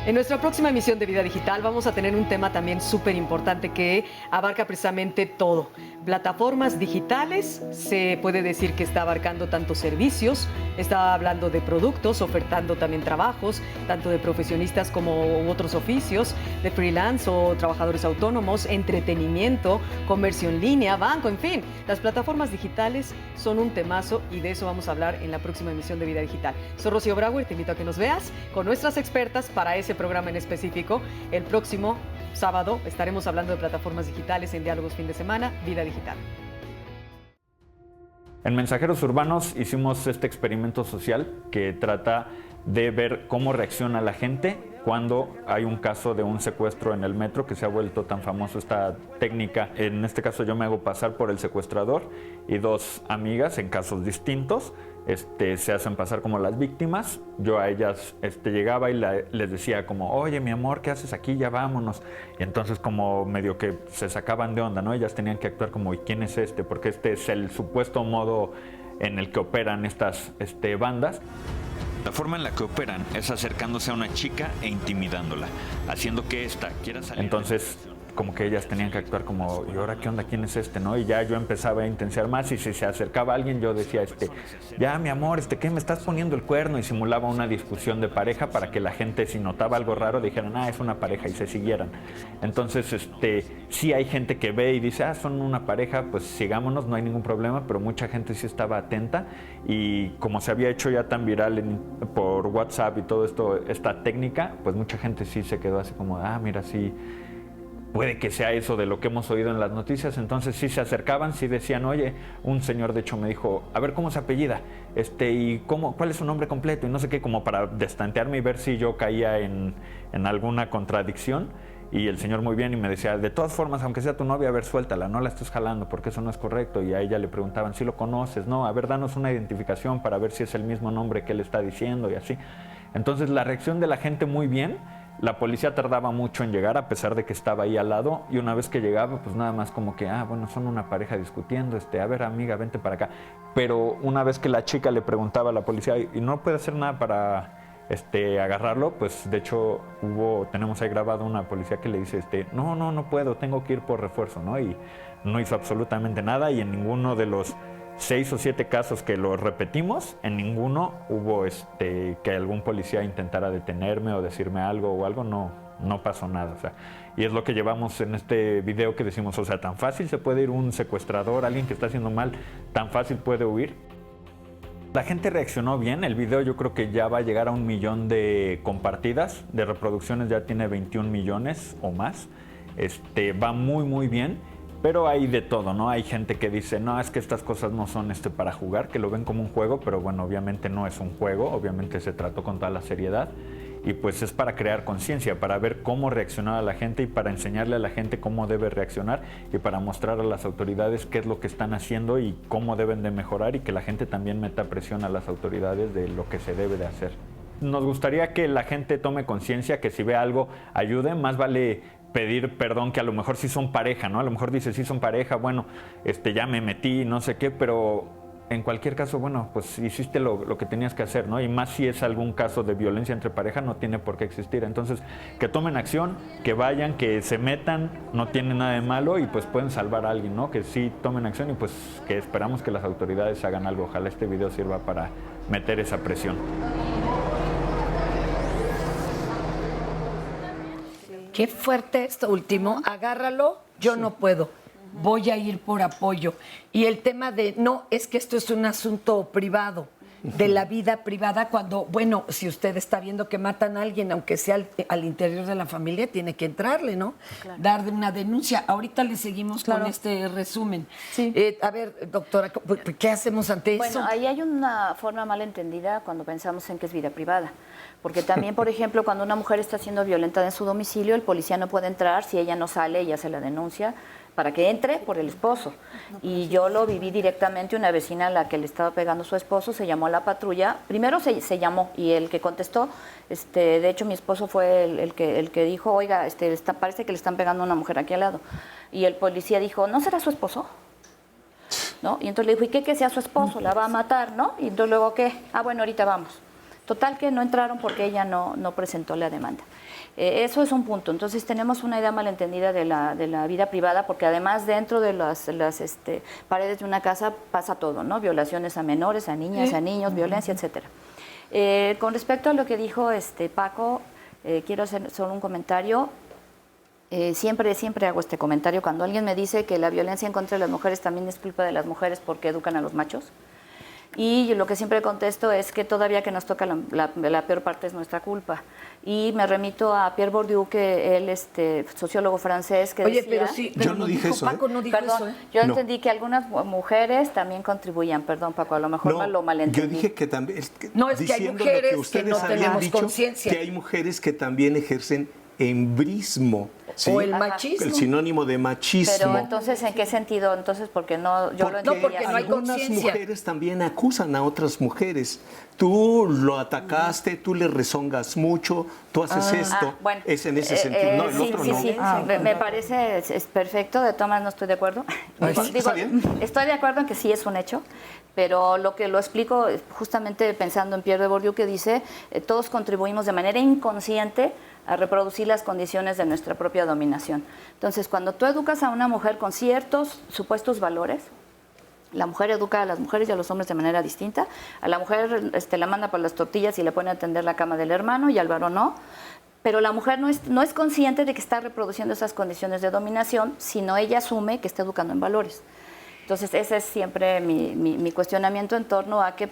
En nuestra próxima emisión de Vida Digital vamos a tener un tema también súper importante que abarca precisamente todo. Plataformas digitales, se puede decir que está abarcando tantos servicios, está hablando de productos, ofertando también trabajos, tanto de profesionistas como otros oficios, de freelance o trabajadores autónomos, entretenimiento, comercio en línea, banco, en fin. Las plataformas digitales son un temazo y de eso vamos a hablar en la próxima emisión de Vida Digital. Soy Rocío Brauer, te invito a que nos veas con nuestras expertas para ese programa en específico. El próximo sábado estaremos hablando de plataformas digitales en Diálogos Fin de Semana, Vida Digital. En Mensajeros Urbanos hicimos este experimento social que trata de ver cómo reacciona la gente cuando hay un caso de un secuestro en el metro, que se ha vuelto tan famoso esta técnica. En este caso yo me hago pasar por el secuestrador y dos amigas en casos distintos se hacen pasar como las víctimas. Yo a ellas llegaba y les decía como, oye, mi amor, ¿qué haces aquí? Ya vámonos. Y entonces como medio que se sacaban de onda, ¿no? Ellas tenían que actuar como, ¿y quién es este? Porque este es el supuesto modo en el que operan estas bandas. La forma en la que operan es acercándose a una chica e intimidándola, haciendo que ésta quiera salir. Entonces, como que ellas tenían que actuar como, ¿y ahora qué onda? ¿Quién es este? ¿No? Y ya yo empezaba a intensiar más y si se acercaba a alguien yo decía, ya mi amor, ¿qué me estás poniendo el cuerno? Y simulaba una discusión de pareja para que la gente, si notaba algo raro, dijeran, es una pareja y se siguieran. Entonces, sí hay gente que ve y dice, son una pareja, pues sigámonos, no hay ningún problema, pero mucha gente sí estaba atenta y como se había hecho ya tan viral por WhatsApp y todo esto, esta técnica, pues mucha gente sí se quedó así como, mira, sí, puede que sea eso de lo que hemos oído en las noticias. Entonces sí se acercaban, sí decían, oye, un señor de hecho me dijo, a ver cómo se apellida, y cuál es su nombre completo, y no sé qué, como para destantearme y ver si yo caía en alguna contradicción. Y el señor muy bien y me decía, de todas formas, aunque sea tu novia, a ver, suéltala, no la estés jalando porque eso no es correcto. Y a ella le preguntaban, ¿sí lo conoces? No, a ver, danos una identificación para ver si es el mismo nombre que él está diciendo y así. Entonces la reacción de la gente muy bien. La policía tardaba mucho en llegar a pesar de que estaba ahí al lado y una vez que llegaba pues nada más como que, bueno, son una pareja discutiendo, a ver amiga, vente para acá. Pero una vez que la chica le preguntaba a la policía y no puede hacer nada para agarrarlo, pues de hecho tenemos ahí grabado una policía que le dice, no puedo, tengo que ir por refuerzo, ¿no? Y no hizo absolutamente nada y en ninguno de los 6 o 7 casos que lo repetimos, en ninguno hubo que algún policía intentara detenerme o decirme algo o algo, no pasó nada. O sea, y es lo que llevamos en este video que decimos, o sea, tan fácil se puede ir un secuestrador, alguien que está haciendo mal, tan fácil puede huir. La gente reaccionó bien, el video yo creo que ya va a llegar a 1 millón de compartidas, de reproducciones ya tiene 21 millones o más, va muy muy bien. Pero hay de todo, ¿no? Hay gente que dice, no, es que estas cosas no son para jugar, que lo ven como un juego, pero bueno, obviamente no es un juego, obviamente se trató con toda la seriedad y pues es para crear conciencia, para ver cómo reaccionar a la gente y para enseñarle a la gente cómo debe reaccionar y para mostrar a las autoridades qué es lo que están haciendo y cómo deben de mejorar y que la gente también meta presión a las autoridades de lo que se debe de hacer. Nos gustaría que la gente tome conciencia, que si ve algo, ayude, más vale pedir perdón que a lo mejor sí son pareja, ¿no? A lo mejor dice sí son pareja, bueno, ya me metí, no sé qué, pero en cualquier caso, bueno, pues hiciste lo que tenías que hacer, ¿no? Y más si es algún caso de violencia entre pareja, no tiene por qué existir. Entonces, que tomen acción, que vayan, que se metan, no tiene nada de malo y pues pueden salvar a alguien, ¿no? Que sí tomen acción y pues que esperamos que las autoridades hagan algo. Ojalá este video sirva para meter esa presión. Qué fuerte esto último. Agárralo, yo no puedo. Voy a ir por apoyo. Y el tema de, no, es que esto es un asunto privado, de la vida privada, cuando, bueno, si usted está viendo que matan a alguien, aunque sea al interior de la familia, tiene que entrarle, ¿no? Claro. Dar una denuncia. Ahorita le seguimos con este resumen. Sí. A ver, doctora, ¿qué hacemos ante eso? Bueno, ahí hay una forma mal entendida cuando pensamos en que es vida privada. Porque también, por ejemplo, cuando una mujer está siendo violentada en su domicilio, el policía no puede entrar, si ella no sale, ella se la denuncia para que entre por el esposo. Y yo lo viví directamente, una vecina a la que le estaba pegando su esposo, se llamó a la patrulla, primero se llamó y el que contestó, de hecho mi esposo fue el que dijo, oiga, parece que le están pegando a una mujer aquí al lado. Y el policía dijo, ¿no será su esposo? ¿No? Y entonces le dijo, ¿y qué que sea su esposo? La va a matar, ¿no? Y entonces luego, ¿qué? Bueno, ahorita vamos. Total que no entraron porque ella no presentó la demanda. Eso es un punto. Entonces tenemos una idea malentendida de la vida privada, porque además dentro de las paredes de una casa pasa todo, ¿no? Violaciones a menores, a niñas, a niños, violencia, etcétera. Con respecto a lo que dijo Paco, quiero hacer solo un comentario. Siempre hago este comentario cuando alguien me dice que la violencia en contra de las mujeres también es culpa de las mujeres porque educan a los machos. Y lo que siempre contesto es que todavía que nos toca la peor parte es nuestra culpa. Y me remito a Pierre Bourdieu, que él, sociólogo francés, que decía... pero sí, yo no dije eso. Paco no dijo eso, Yo entendí que algunas mujeres también contribuían. Perdón, Paco, a lo mejor lo malentendí. Yo dije que también... Es que hay mujeres que no tenemos conciencia. Que hay mujeres que también ejercen embrismo. ¿Sí? O el machismo. El sinónimo de machismo. Pero entonces, ¿en qué sentido? Entonces, porque no, yo lo entendía. Porque no hay algunas mujeres también acusan a otras mujeres. Tú lo atacaste, tú le rezongas mucho, tú haces esto. Bueno, es en ese sentido. No, el otro no. Sí. Me parece es perfecto. De todas maneras, no estoy de acuerdo. Estoy de acuerdo en que sí es un hecho, pero lo explico justamente pensando en Pierre de Bourdieu, que dice, todos contribuimos de manera inconsciente a reproducir las condiciones de nuestra propia dominación. Entonces, cuando tú educas a una mujer con ciertos supuestos valores, la mujer educa a las mujeres y a los hombres de manera distinta. A la mujer la manda por las tortillas y le pone a atender la cama del hermano, y al varón no. Pero la mujer no es consciente de que está reproduciendo esas condiciones de dominación, sino ella asume que está educando en valores. Entonces, ese es siempre mi cuestionamiento en torno a que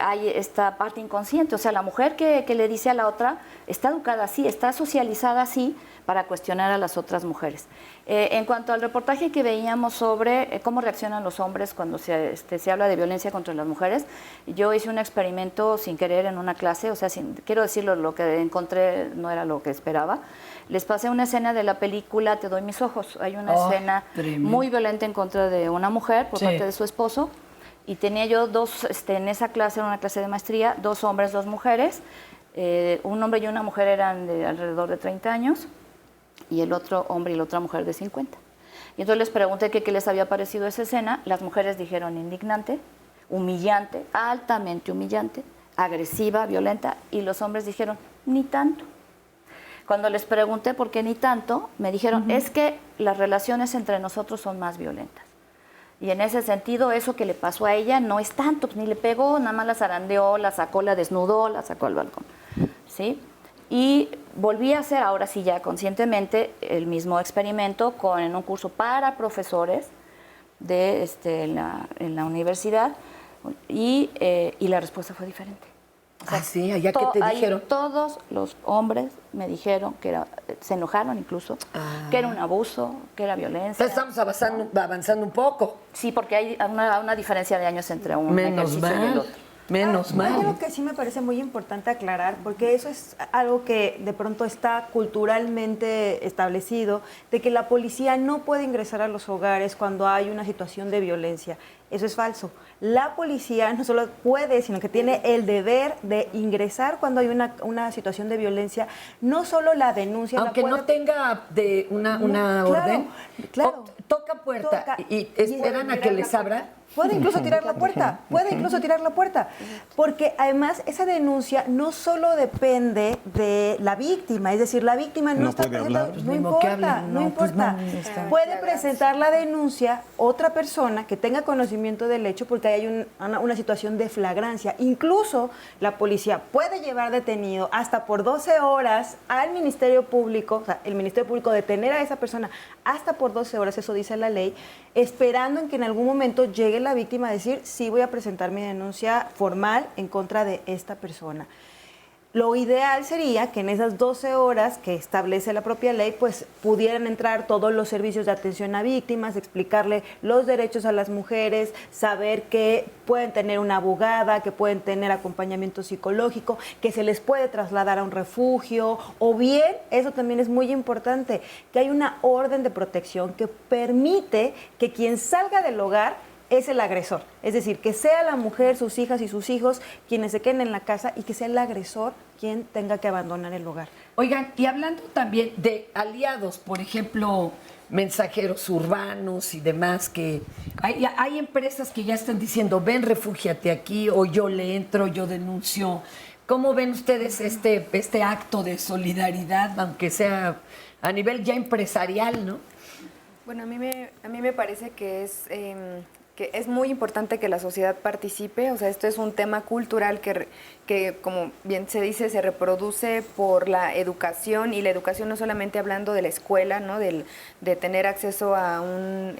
hay esta parte inconsciente. O sea, la mujer que le dice a la otra está educada así, está socializada así para cuestionar a las otras mujeres. En cuanto al reportaje que veíamos sobre cómo reaccionan los hombres cuando se habla de violencia contra las mujeres, yo hice un experimento sin querer en una clase, o sea, quiero decirlo, lo que encontré no era lo que esperaba. Les pasé una escena de la película Te doy mis ojos. Hay una escena muy violenta en contra de una mujer por parte de su esposo. Y tenía yo dos, en esa clase, era una clase de maestría, 2 hombres, 2 mujeres. Un hombre y una mujer eran de alrededor de 30 años y el otro hombre y la otra mujer de 50. Y entonces les pregunté qué les había parecido esa escena. Las mujeres dijeron indignante, humillante, altamente humillante, agresiva, violenta, y los hombres dijeron ni tanto. Cuando les pregunté por qué ni tanto, me dijeron, es que las relaciones entre nosotros son más violentas. Y en ese sentido, eso que le pasó a ella no es tanto, ni le pegó, nada más la zarandeó, la sacó, la desnudó, la sacó al balcón. ¿Sí? Y volví a hacer, ahora sí ya conscientemente, el mismo experimento en un curso para profesores en la universidad, y la respuesta fue diferente. O sea, sí, allá que te dijeron. Todos los hombres me dijeron que se enojaron incluso, que era un abuso, que era violencia. Estamos avanzando un poco. Sí, porque hay una diferencia de años entre un ejercicio y el otro. Menos mal. Hay algo que sí me parece muy importante aclarar, porque eso es algo que de pronto está culturalmente establecido, de que la policía no puede ingresar a los hogares cuando hay una situación de violencia. Eso es falso. La policía no solo puede, sino que tiene el deber de ingresar cuando hay una situación de violencia, no solo la denuncia. Aunque no tenga una orden, claro. Toca puerta y esperan a que les abra. Puede incluso tirar la puerta, porque además esa denuncia no solo depende de la víctima, es decir, la víctima no está presentando, no importa. Puede presentar la denuncia otra persona que tenga conocimiento del hecho, porque hay una situación de flagrancia. Incluso la policía puede llevar detenido hasta por 12 horas al Ministerio Público, o sea, el Ministerio Público detener a esa persona hasta por 12 horas, eso dice la ley, esperando en que en algún momento llegue la víctima a decir, sí, voy a presentar mi denuncia formal en contra de esta persona. Lo ideal sería que en esas 12 horas que establece la propia ley, pues pudieran entrar todos los servicios de atención a víctimas, explicarle los derechos a las mujeres, saber que pueden tener una abogada, que pueden tener acompañamiento psicológico, que se les puede trasladar a un refugio, o bien, eso también es muy importante, que hay una orden de protección que permite que quien salga del hogar es el agresor. Es decir, que sea la mujer, sus hijas y sus hijos quienes se queden en la casa y que sea el agresor quien tenga que abandonar el hogar. Oigan, y hablando también de aliados, por ejemplo, mensajeros urbanos y demás, que hay empresas que ya están diciendo, ven, refúgiate aquí, o yo le entro, yo denuncio. ¿Cómo ven ustedes este acto de solidaridad, aunque sea a nivel ya empresarial, ¿no? Bueno, a mí me parece que es muy importante que la sociedad participe. O sea, esto es un tema cultural que, como bien se dice, se reproduce por la educación, y la educación no solamente hablando de la escuela, ¿no? De tener acceso a un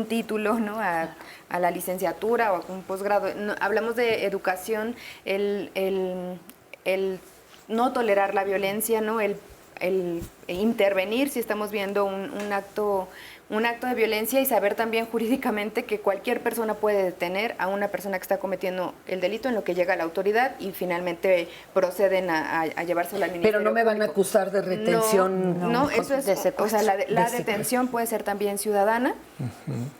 título, ¿no? A la licenciatura o a un posgrado. No, hablamos de educación, el no tolerar la violencia, ¿no? El intervenir si estamos viendo un acto de violencia, y saber también jurídicamente que cualquier persona puede detener a una persona que está cometiendo el delito en lo que llega a la autoridad y finalmente proceden a llevárselo al Ministerio Pero no me van a acusar de retención. No, eso es, o sea, la detención puede ser también ciudadana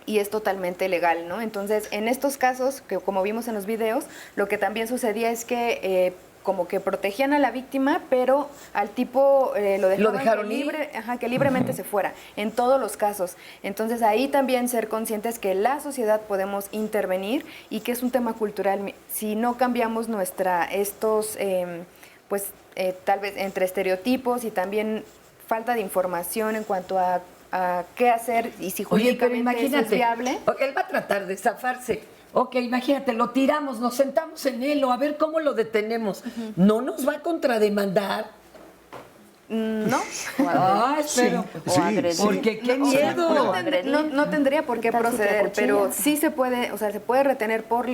y es totalmente legal, ¿no? Entonces, en estos casos, que como vimos en los videos, lo que también sucedía es que como que protegían a la víctima, pero al tipo lo dejaron que libremente se fuera, en todos los casos. Entonces ahí también ser conscientes que la sociedad podemos intervenir y que es un tema cultural. Si no cambiamos tal vez entre estereotipos y también falta de información en cuanto a qué hacer y si jurídicamente eso es viable. Él va a tratar de zafarse. Ok, imagínate, lo tiramos, nos sentamos en él, o a ver cómo lo detenemos. ¿No nos va a contrademandar? No. Espero. Porque qué miedo. No tendría por qué proceder, pero sí se puede, o sea, se puede retener por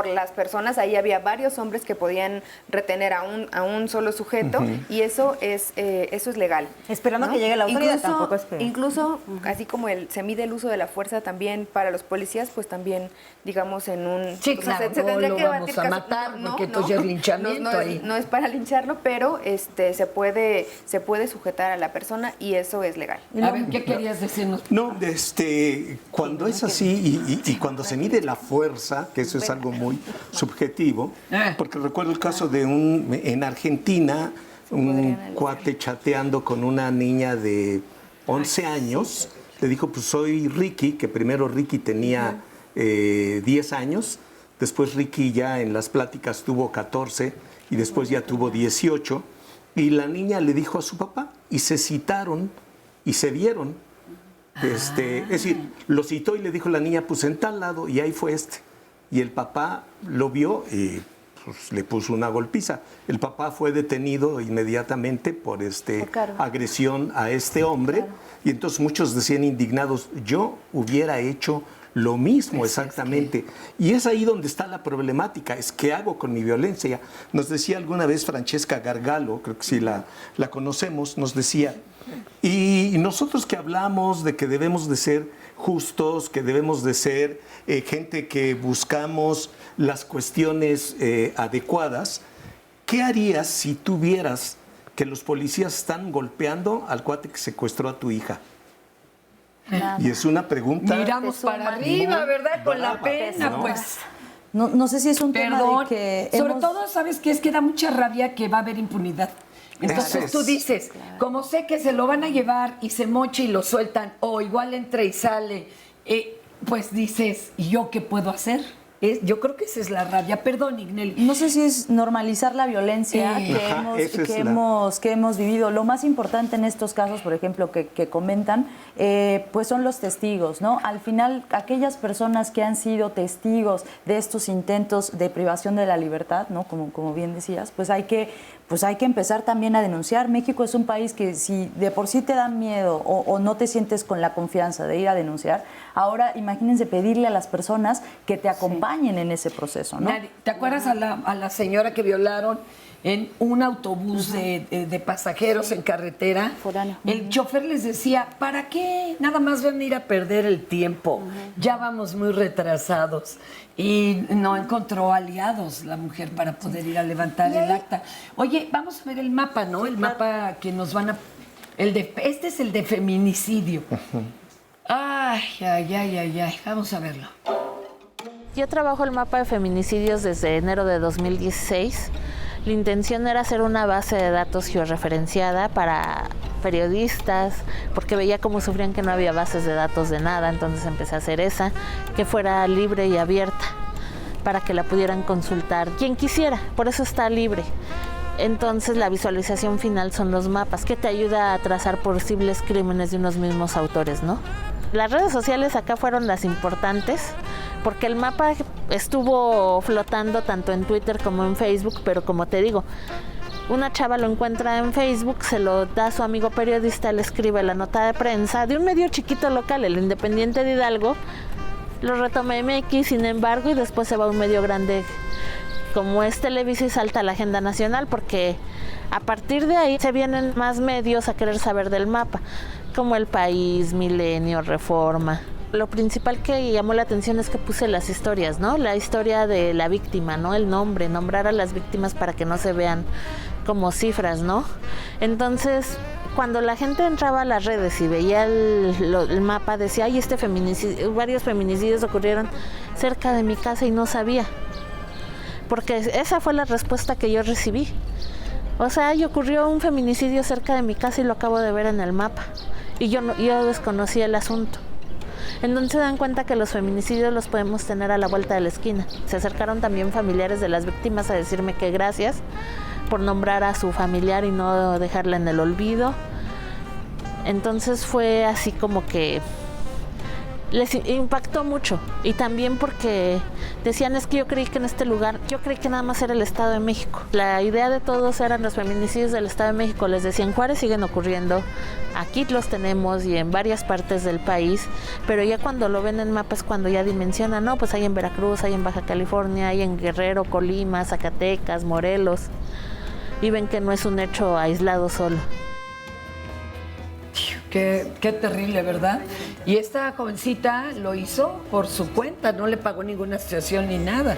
las personas. Ahí había varios hombres que podían retener a un solo sujeto, y eso es legal. Esperando, ¿no?, que llegue la autoridad. Tampoco es que... Incluso, así como se mide el uso de la fuerza también para los policías, pues también, digamos, en un... Sí, claro, se tendría que vamos a matar, porque entonces es linchamiento ahí. No es para lincharlo, pero se puede sujetar a la persona y eso es legal. A ver, ¿qué querías decirnos? No, cuando es así y cuando se mide la fuerza, que eso es algo muy subjetivo, porque recuerdo el caso de en Argentina, un cuate chateando con una niña de 11 años, le dijo, pues soy Ricky, que primero Ricky tenía 10 años, después Ricky ya en las pláticas tuvo 14 y después ya tuvo 18, y la niña le dijo a su papá, y se citaron y se vieron. Es decir, lo citó y le dijo la niña, pues en tal lado, y ahí fue Y el papá lo vio y pues, le puso una golpiza. El papá fue detenido inmediatamente por agresión a este hombre. Y entonces muchos decían indignados, yo hubiera hecho lo mismo exactamente. Y es ahí donde está la problemática, es qué hago con mi violencia. Nos decía alguna vez Francesca Gargalo, creo que sí la conocemos, nos decía, y nosotros que hablamos de que debemos de ser justos, que debemos de ser gente que buscamos las cuestiones adecuadas, ¿qué harías si tú vieras que los policías están golpeando al cuate que secuestró a tu hija? Nada. Y es una pregunta... Miramos para arriba, ¿verdad? Con la pena, ¿no? Pues... No sé si es un tema de que... Sobre todo, ¿sabes qué? Es que da mucha rabia que va a haber impunidad. Entonces tú dices, como sé que se lo van a llevar y se mocha y lo sueltan, o igual entra y sale, pues dices, ¿y yo qué puedo hacer? Yo creo que esa es la rabia. Perdón, Ignel. No sé si es normalizar la violencia que hemos vivido. Lo más importante en estos casos, por ejemplo, que comentan, pues son los testigos, ¿no? Al final, aquellas personas que han sido testigos de estos intentos de privación de la libertad, ¿no? Como bien decías, pues hay que empezar también a denunciar. México es un país que si de por sí te da miedo o no te sientes con la confianza de ir a denunciar, ahora imagínense pedirle a las personas que te acompañen en ese proceso, ¿no? ¿Te acuerdas a la señora que violaron en un autobús de pasajeros en carretera? El chofer les decía, ¿para qué? Nada más van a ir a perder el tiempo. Ya vamos muy retrasados. Y no encontró aliados la mujer para poder ir a levantar el acta. Oye, vamos a ver el mapa, ¿no? El mapa que nos van a... Este es el de feminicidio. Ay. Vamos a verlo. Yo trabajo el mapa de feminicidios desde enero de 2016. La intención era hacer una base de datos georreferenciada para periodistas, porque veía cómo sufrían que no había bases de datos de nada, entonces empecé a hacer esa, que fuera libre y abierta. para que la pudieran consultar quien quisiera, por eso está libre. Entonces la visualización final son los mapas, que te ayuda a trazar posibles crímenes de unos mismos autores, ¿no? Las redes sociales acá fueron las importantes, porque el mapa estuvo flotando tanto en Twitter como en Facebook, pero como te digo, una chava lo encuentra en Facebook, se lo da a su amigo periodista, le escribe la nota de prensa de un medio chiquito local, el Independiente de Hidalgo, lo retoma MX, sin embargo, y después se va a un medio grande como es Televisa y salta a la agenda nacional, porque a partir de ahí se vienen más medios a querer saber del mapa, como El País, Milenio, Reforma. Lo principal que llamó la atención es que puse las historias, ¿no? La historia de la víctima, ¿no? El nombre, nombrar a las víctimas para que no se vean como cifras, ¿no? Entonces, cuando la gente entraba a las redes y veía el mapa, decía, ay, varios feminicidios ocurrieron cerca de mi casa y no sabía. Porque esa fue la respuesta que yo recibí. O sea, ocurrió un feminicidio cerca de mi casa y lo acabo de ver en el mapa. Y yo desconocía el asunto. Entonces se dan cuenta que los feminicidios los podemos tener a la vuelta de la esquina. Se acercaron también familiares de las víctimas a decirme que gracias por nombrar a su familiar y no dejarla en el olvido. Entonces fue así como que les impactó mucho, y también porque decían, es que yo creí que en este lugar, yo creí que nada más era el Estado de México. La idea de todos eran los feminicidios del Estado de México. Les decía, en Juárez siguen ocurriendo, aquí los tenemos y en varias partes del país, pero ya cuando lo ven en mapas, cuando ya dimensionan, no, pues hay en Veracruz, hay en Baja California, hay en Guerrero, Colima, Zacatecas, Morelos, y ven que no es un hecho aislado solo. Qué terrible, ¿verdad? Y esta jovencita lo hizo por su cuenta, no le pagó ninguna asociación ni nada.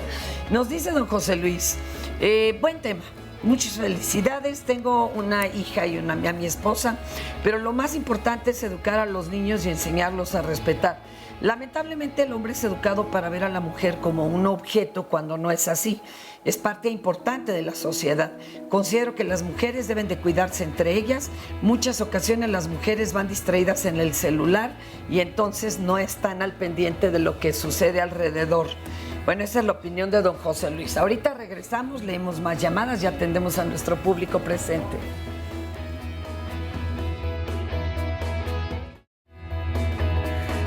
Nos dice don José Luis, buen tema, muchas felicidades, tengo una hija y a mi esposa, pero lo más importante es educar a los niños y enseñarlos a respetar. Lamentablemente el hombre es educado para ver a la mujer como un objeto cuando no es así. Es parte importante de la sociedad. Considero que las mujeres deben de cuidarse entre ellas. Muchas ocasiones las mujeres van distraídas en el celular y entonces no están al pendiente de lo que sucede alrededor. Bueno, esa es la opinión de don José Luis. Ahorita regresamos, leemos más llamadas y atendemos a nuestro público presente.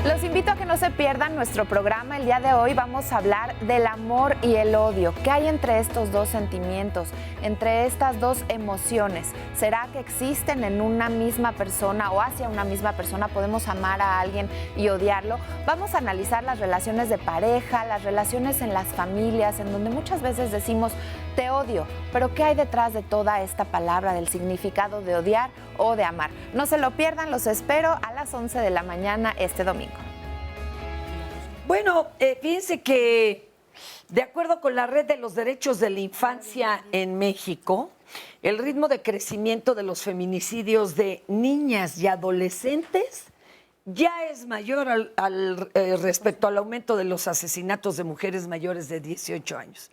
Los invito a que no se pierdan nuestro programa. El día de hoy vamos a hablar del amor y el odio. ¿Qué hay entre estos dos sentimientos, entre estas dos emociones? ¿Será que existen en una misma persona o hacia una misma persona? ¿Podemos amar a alguien y odiarlo? Vamos a analizar las relaciones de pareja, las relaciones en las familias, en donde muchas veces decimos te odio, pero ¿qué hay detrás de toda esta palabra, del significado de odiar o de amar? No se lo pierdan, los espero a las 11 de la mañana este domingo. Bueno, fíjense que de acuerdo con la Red de los Derechos de la Infancia en México, el ritmo de crecimiento de los feminicidios de niñas y adolescentes ya es mayor respecto al aumento de los asesinatos de mujeres mayores de 18 años.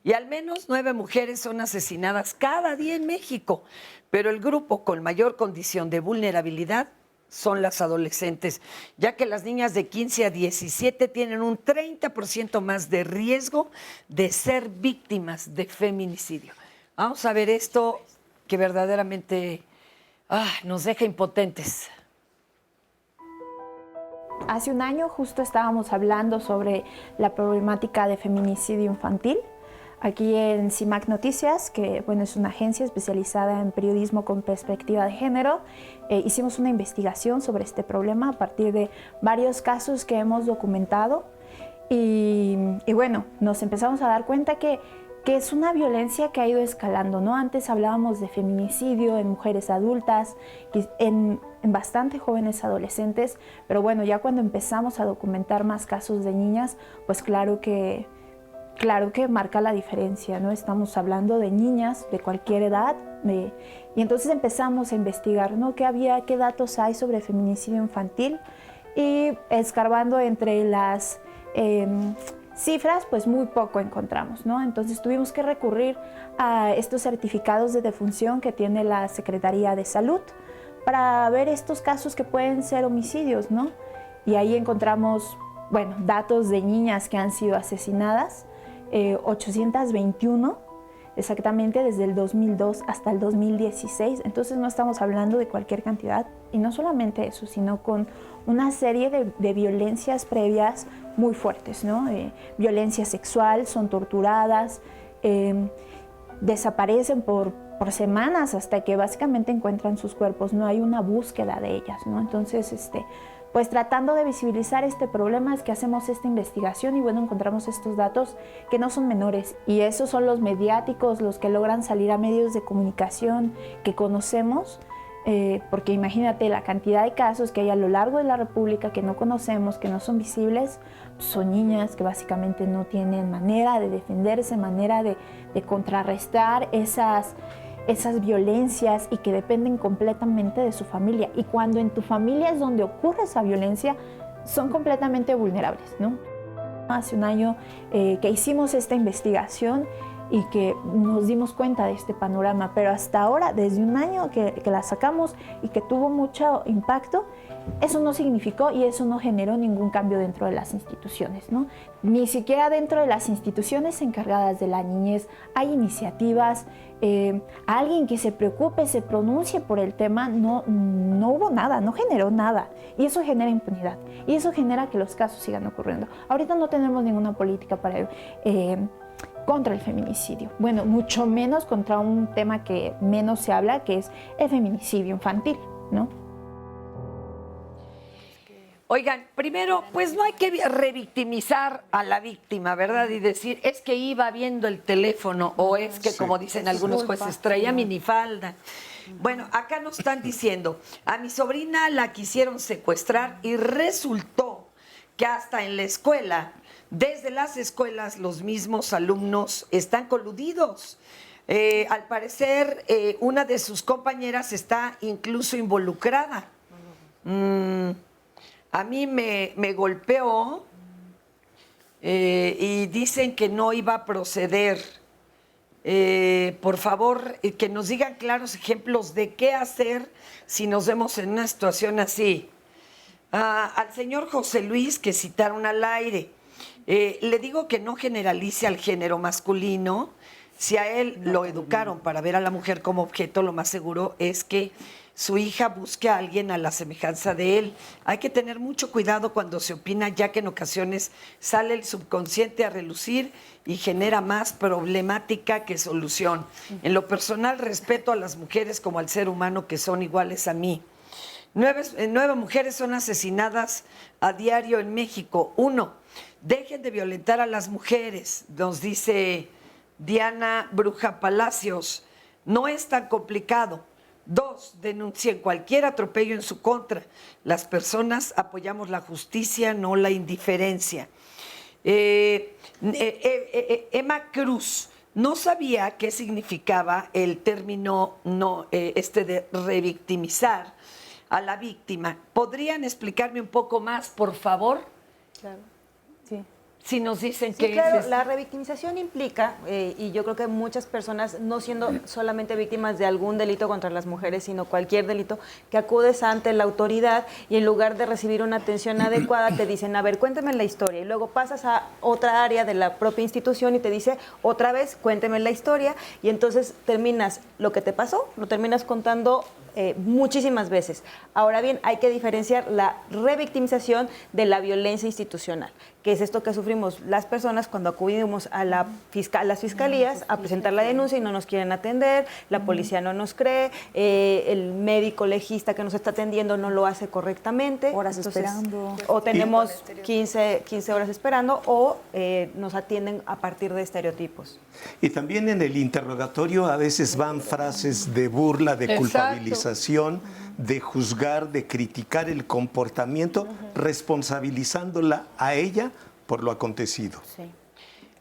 Y al menos 9 mujeres son asesinadas cada día en México, pero el grupo con mayor condición de vulnerabilidad son las adolescentes, ya que las niñas de 15 a 17 tienen un 30% más de riesgo de ser víctimas de feminicidio. Vamos a ver esto que verdaderamente nos deja impotentes. Hace un año justo estábamos hablando sobre la problemática de feminicidio infantil. Aquí en CIMAC Noticias, que bueno, es una agencia especializada en periodismo con perspectiva de género, hicimos una investigación sobre este problema a partir de varios casos que hemos documentado y bueno, nos empezamos a dar cuenta que es una violencia que ha ido escalando, ¿no? Antes hablábamos de feminicidio en mujeres adultas, en bastante jóvenes adolescentes, pero bueno, ya cuando empezamos a documentar más casos de niñas, pues claro que marca la diferencia, ¿no? Estamos hablando de niñas de cualquier edad, y entonces empezamos a investigar, ¿no? ¿Qué datos hay sobre feminicidio infantil? Y escarbando entre las cifras, pues muy poco encontramos, ¿no? Entonces tuvimos que recurrir a estos certificados de defunción que tiene la Secretaría de Salud para ver estos casos que pueden ser homicidios, ¿no? Y ahí encontramos, bueno, datos de niñas que han sido asesinadas. 821, exactamente desde el 2002 hasta el 2016. Entonces no estamos hablando de cualquier cantidad. Y no solamente eso, sino con una serie de violencias previas muy fuertes, ¿no? Violencia sexual, son torturadas, desaparecen por semanas hasta que básicamente encuentran sus cuerpos, no hay una búsqueda de ellas, ¿no? Entonces, pues tratando de visibilizar este problema es que hacemos esta investigación y bueno, encontramos estos datos que no son menores y esos son los mediáticos, los que logran salir a medios de comunicación que conocemos, porque imagínate la cantidad de casos que hay a lo largo de la República que no conocemos, que no son visibles, son niñas que básicamente no tienen manera de defenderse, manera de contrarrestar esas violencias y que dependen completamente de su familia. Y cuando en tu familia es donde ocurre esa violencia, son completamente vulnerables, ¿no? Hace un año que hicimos esta investigación y que nos dimos cuenta de este panorama, pero hasta ahora, desde un año que la sacamos y que tuvo mucho impacto, eso no significó y eso no generó ningún cambio dentro de las instituciones, ¿no? Ni siquiera dentro de las instituciones encargadas de la niñez hay iniciativas, alguien que se preocupe, se pronuncie por el tema, no hubo nada, no generó nada. Y eso genera impunidad y eso genera que los casos sigan ocurriendo. Ahorita no tenemos ninguna política contra el feminicidio. Bueno, mucho menos contra un tema que menos se habla, que es el feminicidio infantil, ¿no? Oigan, primero, pues no hay que revictimizar a la víctima, ¿verdad? Y decir, es que iba viendo el teléfono o es que, como dicen algunos jueces, traía minifalda. Bueno, acá nos están diciendo, a mi sobrina la quisieron secuestrar y resultó que hasta en la escuela, desde las escuelas, los mismos alumnos están coludidos. Al parecer, una de sus compañeras está incluso involucrada. A mí me golpeó y dicen que no iba a proceder. Por favor, que nos digan claros ejemplos de qué hacer si nos vemos en una situación así. Al señor José Luis, que citaron al aire, le digo que no generalice al género masculino. Si a él lo educaron para ver a la mujer como objeto, lo más seguro es que su hija busque a alguien a la semejanza de él. Hay que tener mucho cuidado cuando se opina, ya que en ocasiones sale el subconsciente a relucir y genera más problemática que solución. En lo personal, respeto a las mujeres como al ser humano, que son iguales a mí. 9 mujeres son asesinadas a diario en México. 1, dejen de violentar a las mujeres, nos dice Diana Bruja Palacios. No es tan complicado. 2, denuncien cualquier atropello en su contra. Las personas apoyamos la justicia, no la indiferencia. Emma Cruz, no sabía qué significaba el término de revictimizar a la víctima. ¿Podrían explicarme un poco más, por favor? Claro, sí. Si nos dicen Sí, que claro, la revictimización implica, y yo creo que muchas personas, no siendo solamente víctimas de algún delito contra las mujeres, sino cualquier delito, que acudes ante la autoridad y en lugar de recibir una atención adecuada te dicen, a ver, cuéntame la historia, y luego pasas a otra área de la propia institución y te dice, otra vez, cuénteme la historia, y entonces terminas lo que te pasó, lo terminas contando muchísimas veces. Ahora bien, hay que diferenciar la revictimización de la violencia institucional, que es esto que sufrimos las personas cuando acudimos a las fiscalías a presentar la denuncia y no nos quieren atender, la policía no nos cree, el médico legista que nos está atendiendo no lo hace correctamente. Horas esperando. O tenemos 15 horas esperando o nos atienden a partir de estereotipos. Y también en el interrogatorio a veces van frases de burla, de culpabilización, de juzgar, de criticar el comportamiento, responsabilizándola a ella por lo acontecido. Sí.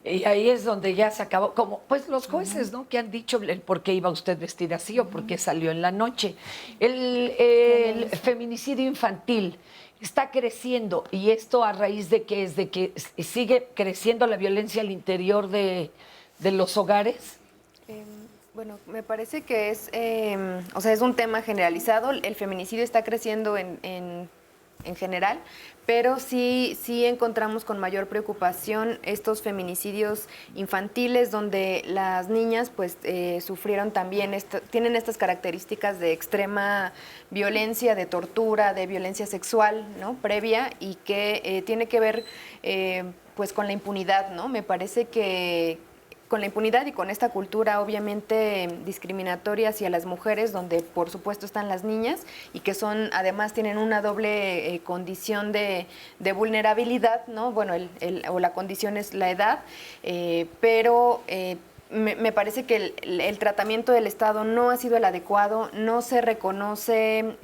Y ahí es donde ya se acabó, como pues los jueces, ¿no? Que han dicho el por qué iba usted vestida así o por qué salió en la noche. El feminicidio infantil está creciendo, y esto a raíz de que es de que sigue creciendo la violencia al interior de los hogares. Bueno, me parece que es un tema generalizado. El feminicidio está creciendo en en general, pero sí encontramos con mayor preocupación estos feminicidios infantiles donde las niñas pues sufrieron también, tienen estas características de extrema violencia, de tortura, de violencia sexual, ¿no? Previa, y que tiene que ver pues con la impunidad, ¿no? Me parece que con la impunidad y con esta cultura obviamente discriminatoria hacia las mujeres, donde por supuesto están las niñas y que además tienen una doble condición de vulnerabilidad, ¿no? Bueno, o la condición es la edad, pero me parece que el tratamiento del Estado no ha sido el adecuado, no se reconoce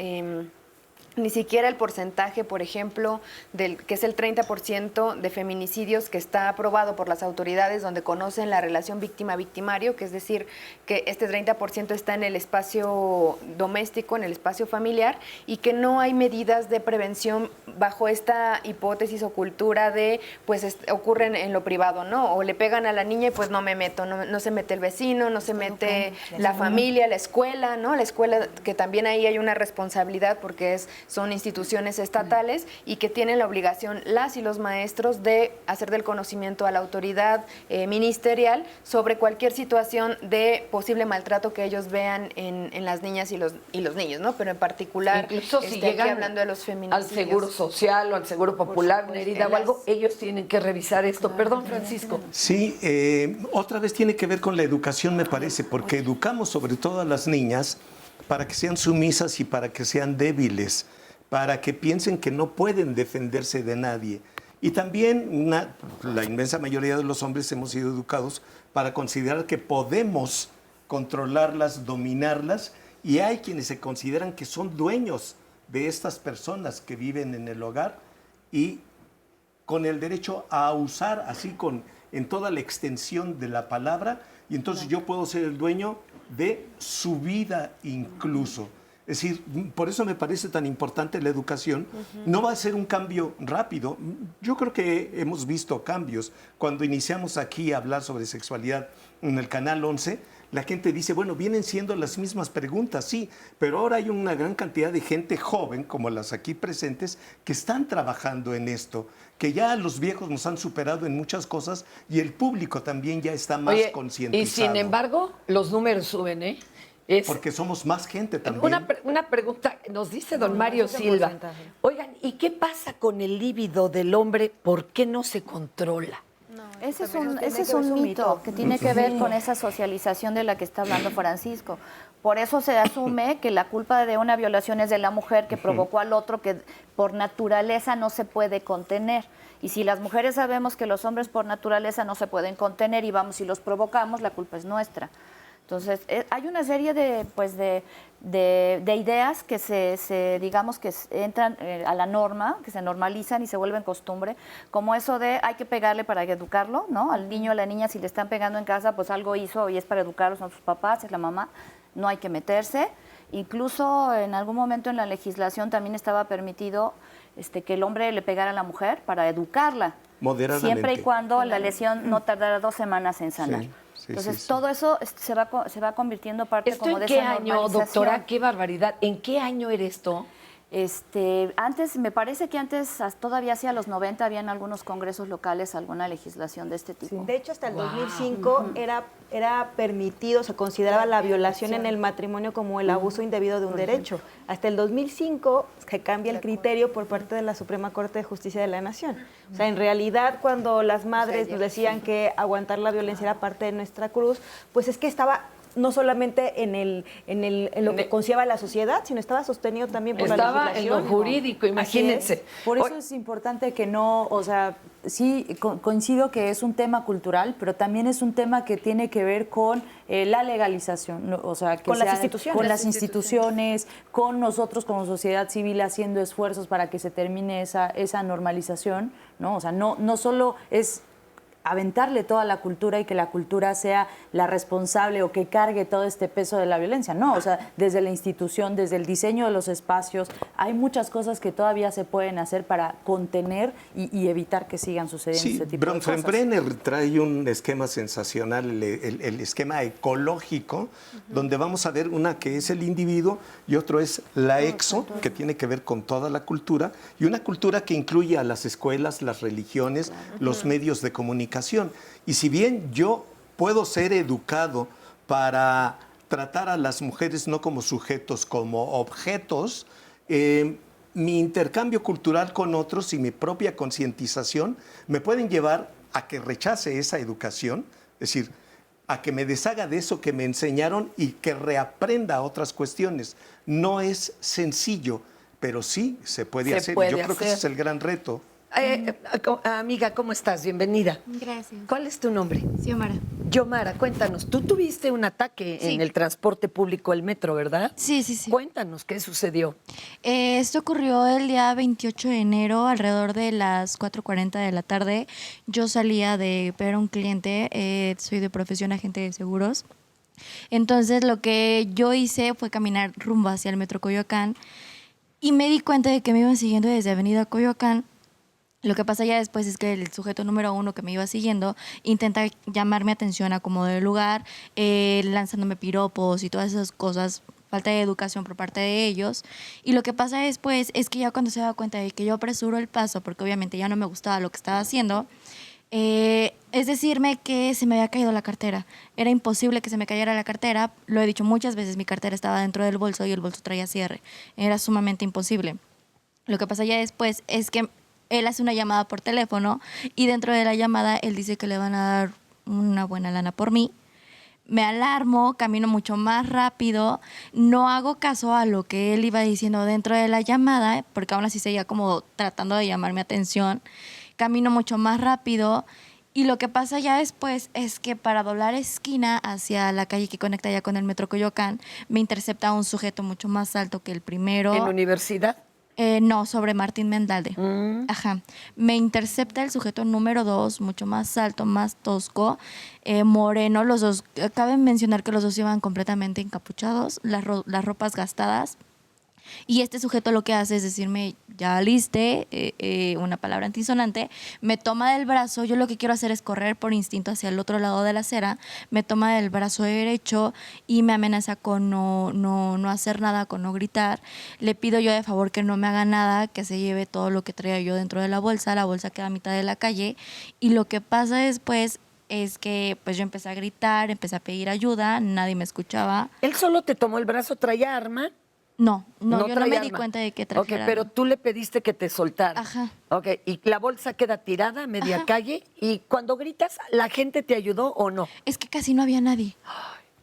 ni siquiera el porcentaje, por ejemplo, que es el 30% de feminicidios que está aprobado por las autoridades donde conocen la relación víctima-victimario, que es decir, que este 30% está en el espacio doméstico, en el espacio familiar, y que no hay medidas de prevención bajo esta hipótesis o cultura de, pues, ocurren en lo privado, ¿no? O le pegan a la niña y pues no me meto, no se mete el vecino, no se mete la familia, la escuela, ¿no? La escuela, que también ahí hay una responsabilidad porque son instituciones estatales y que tienen la obligación las y los maestros de hacer del conocimiento a la autoridad ministerial sobre cualquier situación de posible maltrato que ellos vean en las niñas y los niños, ¿no? Pero en particular, incluso si aquí llegan hablando de los feminicidios. al Seguro Social o al Seguro Popular, una herida o algo, ellos tienen que revisar esto. Perdón, Francisco. Sí, otra vez tiene que ver con la educación, me parece, porque educamos sobre todo a las niñas para que sean sumisas y para que sean débiles, para que piensen que no pueden defenderse de nadie. Y también la inmensa mayoría de los hombres hemos sido educados para considerar que podemos controlarlas, dominarlas, y hay quienes se consideran que son dueños de estas personas que viven en el hogar y con el derecho a usar así en toda la extensión de la palabra, y entonces yo puedo ser el dueño de su vida incluso. Es decir, por eso me parece tan importante la educación. No va a ser un cambio rápido. Yo creo que hemos visto cambios. Cuando iniciamos aquí a hablar sobre sexualidad en el Canal 11, la gente dice, bueno, vienen siendo las mismas preguntas, sí, pero ahora hay una gran cantidad de gente joven, como las aquí presentes, que están trabajando en esto, que ya los viejos nos han superado en muchas cosas y el público también ya está más concientizado. Y sin embargo, los números suben, ¿eh? Porque somos más gente también. Una pregunta, nos dice don Mario Silva. Oigan, ¿y qué pasa con el líbido del hombre? ¿Por qué no se controla? Ese es un mito que tiene que ver con esa socialización de la que está hablando Francisco. Por eso se asume que la culpa de una violación es de la mujer que provocó al otro, que por naturaleza no se puede contener. Y si las mujeres sabemos que los hombres por naturaleza no se pueden contener y vamos y los provocamos, la culpa es nuestra. Entonces, hay una serie de ideas que digamos que entran a la norma, que se normalizan y se vuelven costumbre, como eso de hay que pegarle para educarlo, ¿no? Al niño o a la niña, si le están pegando en casa, pues algo hizo y es para educarlo, son sus papás, es la mamá, no hay que meterse. Incluso en algún momento en la legislación también estaba permitido que el hombre le pegara a la mujer para educarla, siempre y cuando la lesión no tardara 2 semanas en sanar. Sí. Entonces, todo eso se va convirtiendo parte como de esa normalización. ¿En qué año, doctora? ¡Qué barbaridad! ¿En qué año era esto? Antes, me parece que antes, todavía hacia los 90, habían algunos congresos locales, alguna legislación de este tipo. De hecho, hasta el 2005 era permitido, se consideraba la violación en el matrimonio como el abuso indebido de un derecho. Hasta el 2005 que cambia el criterio por parte de la Suprema Corte de Justicia de la Nación. O sea, en realidad, cuando las madres nos decían que aguantar la violencia era parte de nuestra cruz, pues es que estaba no solamente en lo que concebía la sociedad, sino estaba sostenido también por la legislación. Estaba en lo jurídico, imagínense. Por eso es importante que no, o sea, sí coincido que es un tema cultural, pero también es un tema que tiene que ver con la legalización, ¿no? O sea, que con las instituciones, con nosotros como sociedad civil haciendo esfuerzos para que se termine esa normalización, ¿no? O sea, no solo es aventarle toda la cultura y que la cultura sea la responsable o que cargue todo este peso de la violencia. No, o sea, desde la institución, desde el diseño de los espacios, hay muchas cosas que todavía se pueden hacer para contener y evitar que sigan sucediendo este tipo de cosas. Bronfenbrenner trae un esquema sensacional, el esquema ecológico, donde vamos a ver una que es el individuo y otro es la exo, que tiene que ver con toda la cultura, y una cultura que incluye a las escuelas, las religiones, los medios de comunicación. Y si bien yo puedo ser educado para tratar a las mujeres no como sujetos, como objetos, mi intercambio cultural con otros y mi propia concientización me pueden llevar a que rechace esa educación, es decir, a que me deshaga de eso que me enseñaron y que reaprenda otras cuestiones. No es sencillo, pero sí se puede hacer. Yo creo que ese es el gran reto. Amiga, ¿cómo estás? Bienvenida. Gracias. ¿Cuál es tu nombre? Xiomara. Yomara, cuéntanos. Tú tuviste un ataque en el transporte público, el metro, ¿verdad? Sí, sí, sí. Cuéntanos, ¿qué sucedió? Esto ocurrió el día 28 de enero, alrededor de las 4:40 de la tarde. Yo salía de ver a un cliente, soy de profesión agente de seguros. Entonces, lo que yo hice fue caminar rumbo hacia el metro Coyoacán y me di cuenta de que me iban siguiendo desde Avenida Coyoacán. Lo que pasa ya después es que el sujeto número 1 que me iba siguiendo intenta llamar mi atención a como del lugar, lanzándome piropos y todas esas cosas, falta de educación por parte de ellos. Y lo que pasa después es que ya cuando se da cuenta de que yo apresuro el paso, porque obviamente ya no me gustaba lo que estaba haciendo, es decirme que se me había caído la cartera. Era imposible que se me cayera la cartera. Lo he dicho muchas veces, mi cartera estaba dentro del bolso y el bolso traía cierre. Era sumamente imposible. Lo que pasa ya después es que él hace una llamada por teléfono y dentro de la llamada él dice que le van a dar una buena lana por mí. Me alarmo, camino mucho más rápido, no hago caso a lo que él iba diciendo dentro de la llamada, porque aún así seguía como tratando de llamar mi atención. Camino mucho más rápido y lo que pasa ya después es que para doblar esquina hacia la calle que conecta ya con el metro Coyoacán, me intercepta un sujeto mucho más alto que el primero. ¿En la universidad? No, sobre Martín Mendalde. Ajá. Me intercepta el sujeto número 2, mucho más alto, más tosco, moreno. Los dos, cabe mencionar que los dos iban completamente encapuchados, las ropas gastadas. Y este sujeto lo que hace es decirme, ya liste, una palabra antisonante, me toma del brazo, yo lo que quiero hacer es correr por instinto hacia el otro lado de la acera, me toma del brazo derecho y me amenaza con no hacer nada, con no gritar. Le pido yo de favor que no me haga nada, que se lleve todo lo que traía yo dentro de la bolsa queda a mitad de la calle y lo que pasa después es que pues yo empecé a gritar, empecé a pedir ayuda, nadie me escuchaba. ¿Él solo te tomó el brazo, traía arma? No, yo no me di arma. cuenta de que trajera. Ok, pero tú le pediste que te soltara. Ajá. Ok, y la bolsa queda tirada a media calle y cuando gritas, ¿la gente te ayudó o no? Es que casi no había nadie.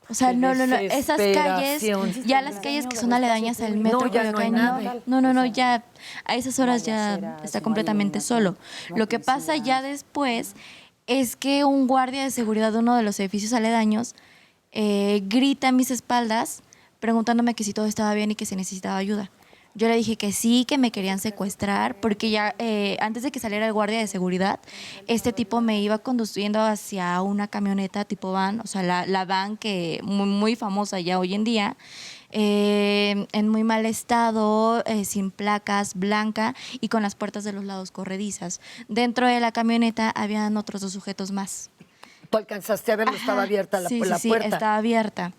O sea, no. Esas calles, ya las calles que son aledañas al metro, ya no hay nada. No, ya a esas horas ya está completamente solo. Lo que pasa ya después es que un guardia de seguridad de uno de los edificios aledaños grita a mis espaldas preguntándome que si todo estaba bien y que si necesitaba ayuda. Yo le dije que sí, que me querían secuestrar, porque ya antes de que saliera el guardia de seguridad, este tipo me iba conduciendo hacia una camioneta tipo van, o sea, la van que muy famosa ya hoy en día, en muy mal estado, sin placas, blanca y con las puertas de los lados corredizas. Dentro de la camioneta habían otros 2 sujetos más. ¿Tú alcanzaste a verlo? Ajá, estaba abierta la puerta. Sí, estaba abierta.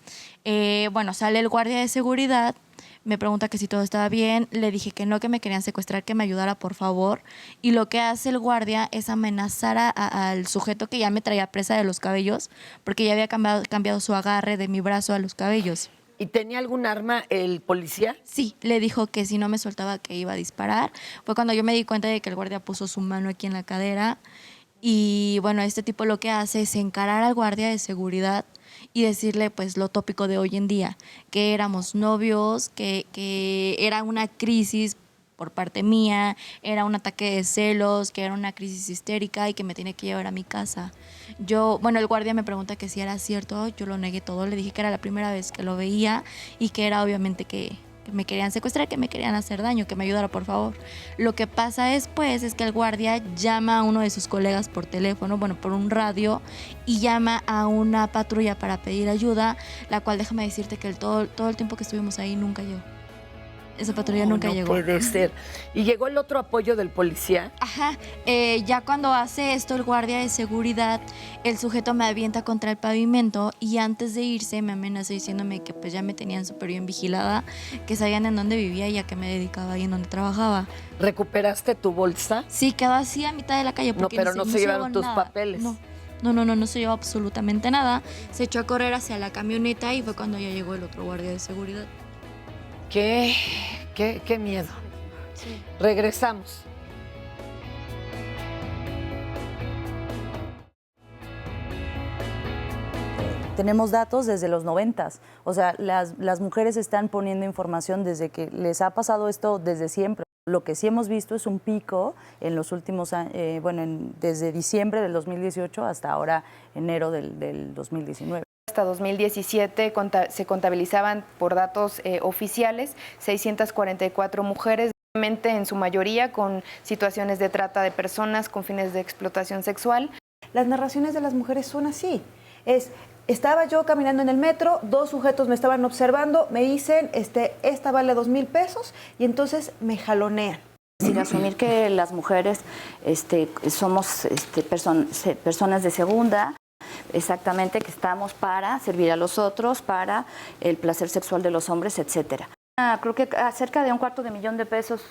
Bueno, sale el guardia de seguridad, me pregunta que si todo estaba bien, le dije que no, que me querían secuestrar, que me ayudara por favor, y lo que hace el guardia es amenazar al sujeto que ya me traía presa de los cabellos, porque ya había cambiado su agarre de mi brazo a los cabellos. ¿Y tenía algún arma el policía? Sí, le dijo que si no me soltaba que iba a disparar. Fue cuando yo me di cuenta de que el guardia puso su mano aquí en la cadera. Y bueno, este tipo lo que hace es encarar al guardia de seguridad y decirle pues lo tópico de hoy en día, que éramos novios, que era una crisis por parte mía, era un ataque de celos, que era una crisis histérica y que me tenía que llevar a mi casa. El guardia me pregunta que si era cierto, yo lo negué todo, le dije que era la primera vez que lo veía y que era obviamente que que me querían secuestrar, que me querían hacer daño, que me ayudara, por favor. Lo que pasa después es que el guardia llama a uno de sus colegas por teléfono, bueno, por un radio, y llama a una patrulla para pedir ayuda, la cual déjame decirte que todo el tiempo que estuvimos ahí nunca llegó. Esa patrulla nunca llegó. No puede ser. ¿Y llegó el otro apoyo del policía? Ajá. Ya cuando hace esto el guardia de seguridad, el sujeto me avienta contra el pavimento y antes de irse me amenazó diciéndome que pues ya me tenían súper bien vigilada, que sabían en dónde vivía y a qué me dedicaba y en dónde trabajaba. ¿Recuperaste tu bolsa? Sí, quedó así a mitad de la calle. No, pero no se llevaron tus papeles. No se llevó absolutamente nada. Se echó a correr hacia la camioneta y fue cuando ya llegó el otro guardia de seguridad. Qué miedo. Sí. Regresamos. Tenemos datos desde los 90s. O sea, las mujeres están poniendo información desde que les ha pasado esto desde siempre. Lo que sí hemos visto es un pico en los últimos años, desde diciembre del 2018 hasta ahora enero del 2019. Hasta 2017 se contabilizaban por datos oficiales 644 mujeres, en su mayoría con situaciones de trata de personas con fines de explotación sexual. Las narraciones de las mujeres son así. Estaba yo caminando en el metro, 2 sujetos me estaban observando, me dicen, esta vale 2,000 pesos y entonces me jalonean. Sin asumir que las mujeres somos personas de segunda, exactamente, que estamos para servir a los otros, para el placer sexual de los hombres, etcétera. Creo que cerca de $250,000 pesos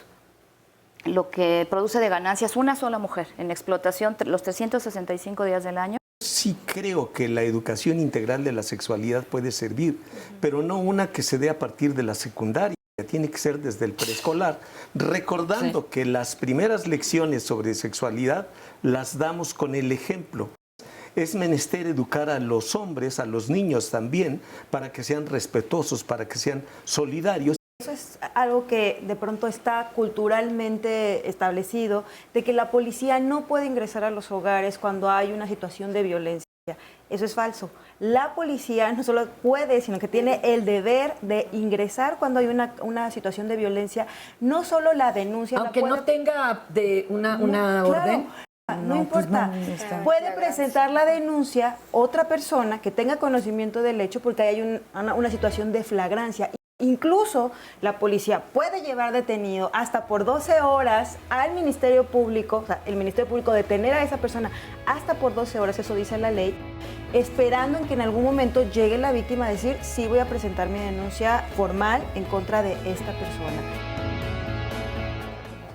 lo que produce de ganancias una sola mujer en explotación los 365 días del año. Sí creo que la educación integral de la sexualidad puede servir, pero no una que se dé a partir de la secundaria. Tiene que ser desde el preescolar, recordando que las primeras lecciones sobre sexualidad las damos con el ejemplo. Es menester educar a los hombres, a los niños también, para que sean respetuosos, para que sean solidarios. Eso es algo que de pronto está culturalmente establecido, de que la policía no puede ingresar a los hogares cuando hay una situación de violencia. Eso es falso. La policía no solo puede, sino que tiene el deber de ingresar cuando hay una situación de violencia, no solo la denuncia. Aunque no tenga una orden. No importa, puede presentar la denuncia otra persona que tenga conocimiento del hecho porque hay una situación de flagrancia. Incluso la policía puede llevar detenido hasta por 12 horas al Ministerio Público, o sea, el Ministerio Público detener a esa persona hasta por 12 horas, eso dice la ley, esperando en que en algún momento llegue la víctima a decir, sí voy a presentar mi denuncia formal en contra de esta persona.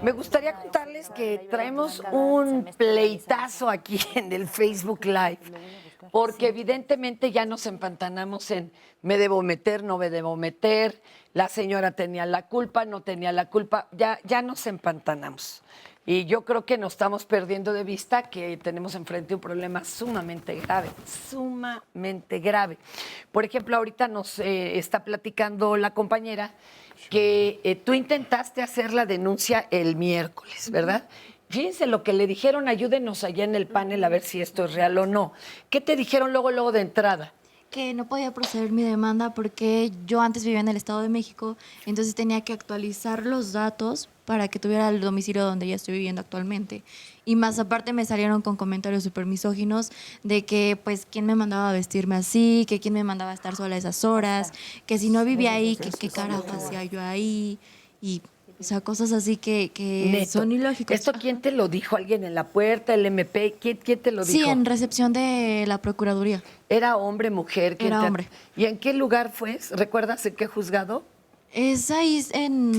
Me gustaría contarles que traemos un pleitazo aquí en el Facebook Live, porque evidentemente ya nos empantanamos en me debo meter, no me debo meter, la señora tenía la culpa, no tenía la culpa, ya nos empantanamos. Y yo creo que nos estamos perdiendo de vista que tenemos enfrente un problema sumamente grave. Por ejemplo, ahorita nos está platicando la compañera que tú intentaste hacer la denuncia el miércoles, ¿verdad? Fíjense lo que le dijeron, ayúdenos allá en el panel a ver si esto es real o no. ¿Qué te dijeron luego de entrada? Que no podía proceder mi demanda porque yo antes vivía en el Estado de México, entonces tenía que actualizar los datos para que tuviera el domicilio donde ya estoy viviendo actualmente. Y más aparte me salieron con comentarios súper misóginos de que, pues, quién me mandaba a vestirme así, que quién me mandaba a estar sola a esas horas, que si no vivía ahí, que qué carajo hacía yo ahí, y... O sea, cosas así que son ilógicas. ¿Esto quién te lo dijo? ¿Alguien en la puerta, el MP? ¿Quién te lo dijo? Sí, en recepción de la Procuraduría. ¿Era hombre, mujer? Era hombre. ¿Y en qué lugar fue? ¿Recuerdas en qué juzgado? Es ahí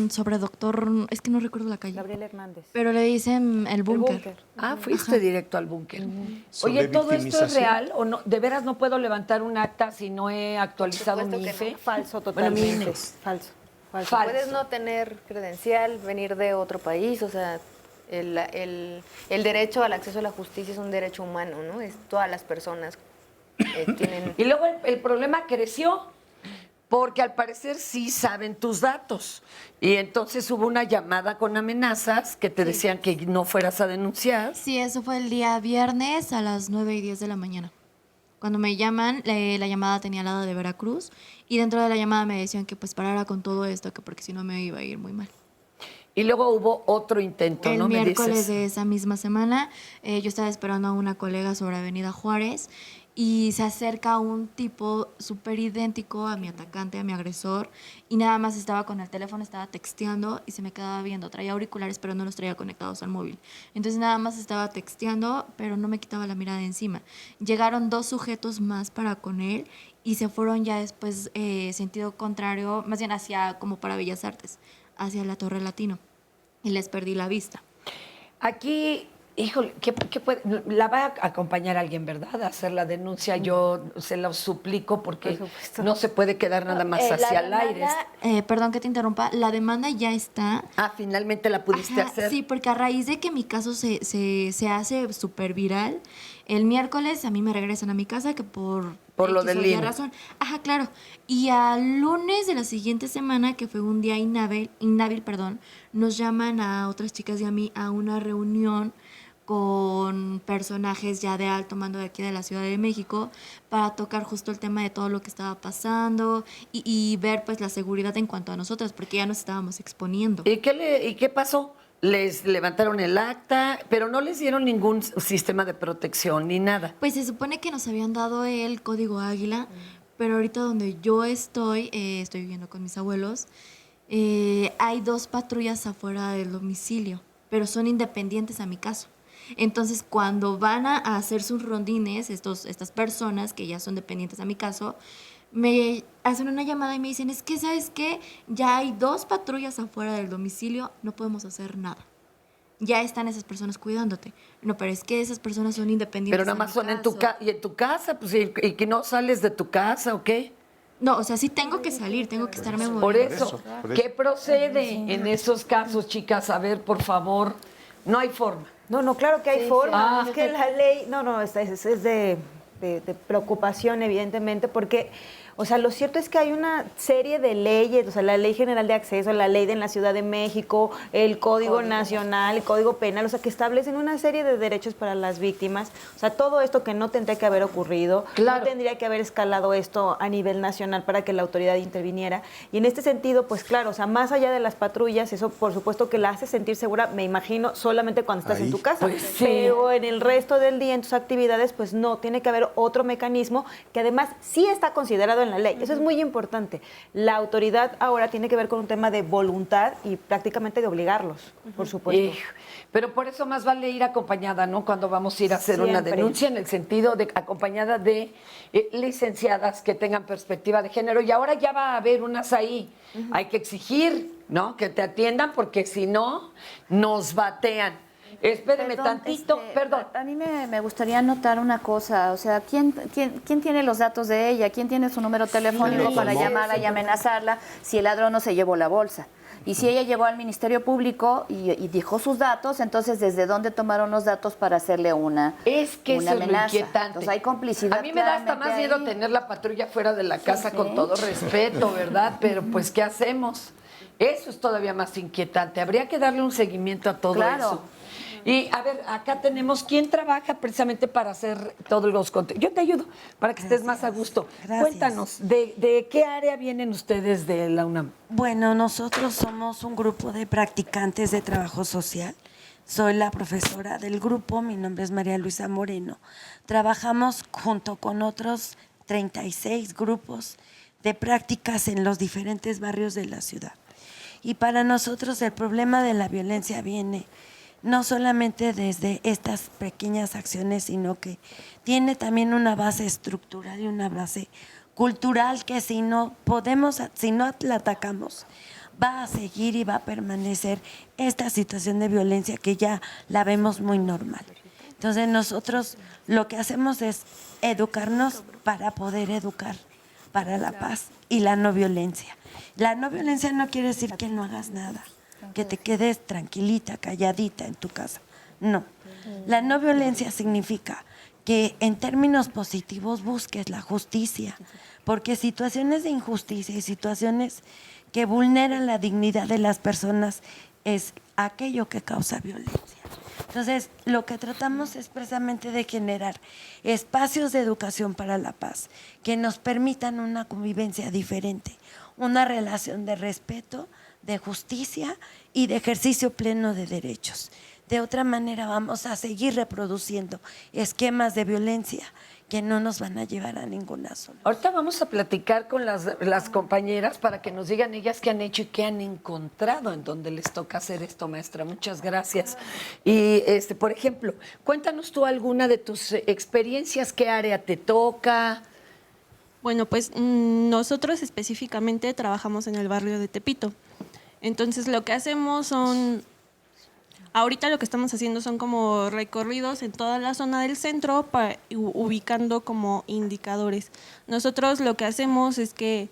sobre Doctor, es que no recuerdo la calle. Gabriel Hernández. Pero le dicen el búnker. Ah, fuiste directo al búnker. Oye, ¿todo esto es real o no? ¿De veras no puedo levantar un acta si no he actualizado mi IFE? No. Falso totalmente. Bueno, Falso. Puedes no tener credencial, venir de otro país, o sea, el derecho al acceso a la justicia es un derecho humano, ¿no? Es todas las personas tienen... Y luego el problema creció, porque al parecer sí saben tus datos. Y entonces hubo una llamada con amenazas que te decían que no fueras a denunciar. Sí, eso fue el día viernes a las 9:10 de la mañana. Cuando me llaman, la llamada tenía al lado de Veracruz y dentro de la llamada me decían que pues parara con todo esto, que porque si no me iba a ir muy mal. Y luego hubo otro intento, El ¿no? miércoles de esa misma semana, yo estaba esperando a una colega sobre Avenida Juárez y se acerca un tipo súper idéntico a mi atacante, a mi agresor, y nada más estaba con el teléfono, estaba texteando y se me quedaba viendo. Traía auriculares, pero no los traía conectados al móvil. Entonces nada más estaba texteando, pero no me quitaba la mirada de encima. Llegaron 2 sujetos más para con él y se fueron ya después sentido contrario, más bien hacia como para Bellas Artes, hacia la Torre Latino, y les perdí la vista. Aquí, híjole, ¿qué puede? La va a acompañar alguien, ¿verdad? A hacer la denuncia. Yo se lo suplico porque no se puede quedar nada más hacia el aire. Perdón que te interrumpa, la demanda ya está. Ah, finalmente la pudiste hacer. Sí, porque a raíz de que mi caso se hace súper viral, el miércoles a mí me regresan a mi casa que por lo del INE. razón. Ajá, claro. Y al lunes de la siguiente semana, que fue un día inhábil, nos llaman a otras chicas y a mí a una reunión con personajes ya de alto mando de aquí de la Ciudad de México para tocar justo el tema de todo lo que estaba pasando y ver pues la seguridad en cuanto a nosotras, porque ya nos estábamos exponiendo. ¿Y qué pasó? Les levantaron el acta, pero no les dieron ningún sistema de protección ni nada. Pues se supone que nos habían dado el código Águila, pero ahorita donde yo estoy viviendo con mis abuelos, hay 2 patrullas afuera del domicilio, pero son independientes a mi caso. Entonces, cuando van a hacer sus rondines, estas personas que ya son dependientes a mi caso, me hacen una llamada y me dicen, es que, ¿sabes qué? Ya hay 2 patrullas afuera del domicilio, no podemos hacer nada. Ya están esas personas cuidándote. No, pero es que esas personas son independientes. Pero nada más son en tu casa, pues, ¿y que no sales de tu casa o qué? No, o sea, sí tengo que salir, tengo que estarme moviendo. Por eso. ¿Qué procede en esos casos, chicas? A ver, por favor, no hay forma. No, claro que hay forma. Sí. Es que la ley, es de preocupación, evidentemente, porque, o sea, lo cierto es que hay una serie de leyes, o sea, la Ley General de Acceso, la ley de la Ciudad de México, el Código Nacional, el Código Penal, o sea, que establecen una serie de derechos para las víctimas. O sea, todo esto que no tendría que haber ocurrido, no tendría que haber escalado esto a nivel nacional para que la autoridad interviniera. Y en este sentido, pues claro, o sea, más allá de las patrullas, eso por supuesto que la hace sentir segura, me imagino, solamente cuando estás en tu casa. Pues sí. Pero en el resto del día, en tus actividades, pues no, tiene que haber otro mecanismo que además sí está considerado en la ley. Eso es muy importante. La autoridad ahora tiene que ver con un tema de voluntad y prácticamente de obligarlos, por supuesto. Pero por eso más vale ir acompañada, ¿no? Cuando vamos a ir a hacer una Siempre. denuncia, en el sentido de acompañada de licenciadas que tengan perspectiva de género. Y ahora ya va a haber unas ahí. Hay que exigir, ¿no? Que te atiendan, porque si no, nos batean. Espéreme tantito, perdón. A mí me gustaría anotar una cosa, o sea, ¿quién tiene los datos de ella? ¿Quién tiene su número telefónico para llamarla y amenazarla si el ladrón no se llevó la bolsa? Y si ella llegó al Ministerio Público y dijo sus datos, entonces ¿desde dónde tomaron los datos para hacerle una amenaza? Es que eso es lo inquietante. Entonces hay complicidad. A mí me da hasta más miedo tener la patrulla fuera de la casa, con todo respeto, ¿verdad? Pero pues, ¿qué hacemos? Eso es todavía más inquietante. Habría que darle un seguimiento a todo eso. Y a ver, acá tenemos quién trabaja precisamente para hacer todos los contenidos. Yo te ayudo para que estés más a gusto. Gracias. Cuéntanos, ¿de qué área vienen ustedes de la UNAM? Bueno, nosotros somos un grupo de practicantes de trabajo social. Soy la profesora del grupo, mi nombre es María Luisa Moreno. Trabajamos junto con otros 36 grupos de prácticas en los diferentes barrios de la ciudad. Y para nosotros el problema de la violencia viene no solamente desde estas pequeñas acciones, sino que tiene también una base estructural y una base cultural que si no la atacamos, va a seguir y va a permanecer esta situación de violencia que ya la vemos muy normal. Entonces nosotros lo que hacemos es educarnos para poder educar para la paz y la no violencia. La no violencia no quiere decir que no hagas nada, que te quedes tranquilita, calladita en tu casa. No. La no violencia significa que en términos positivos busques la justicia, porque situaciones de injusticia y situaciones que vulneran la dignidad de las personas es aquello que causa violencia. Entonces, lo que tratamos es precisamente de generar espacios de educación para la paz que nos permitan una convivencia diferente, una relación de respeto, de justicia y de ejercicio pleno de derechos. De otra manera vamos a seguir reproduciendo esquemas de violencia que no nos van a llevar a ninguna zona. Ahorita vamos a platicar con las compañeras para que nos digan ellas qué han hecho y qué han encontrado en donde les toca hacer esto, maestra. Muchas gracias. Y, por ejemplo, cuéntanos tú alguna de tus experiencias, qué área te toca. Bueno, pues nosotros específicamente trabajamos en el barrio de Tepito. Entonces, lo que hacemos son... Ahorita lo que estamos haciendo son como recorridos en toda la zona del centro, ubicando como indicadores. Nosotros lo que hacemos es que,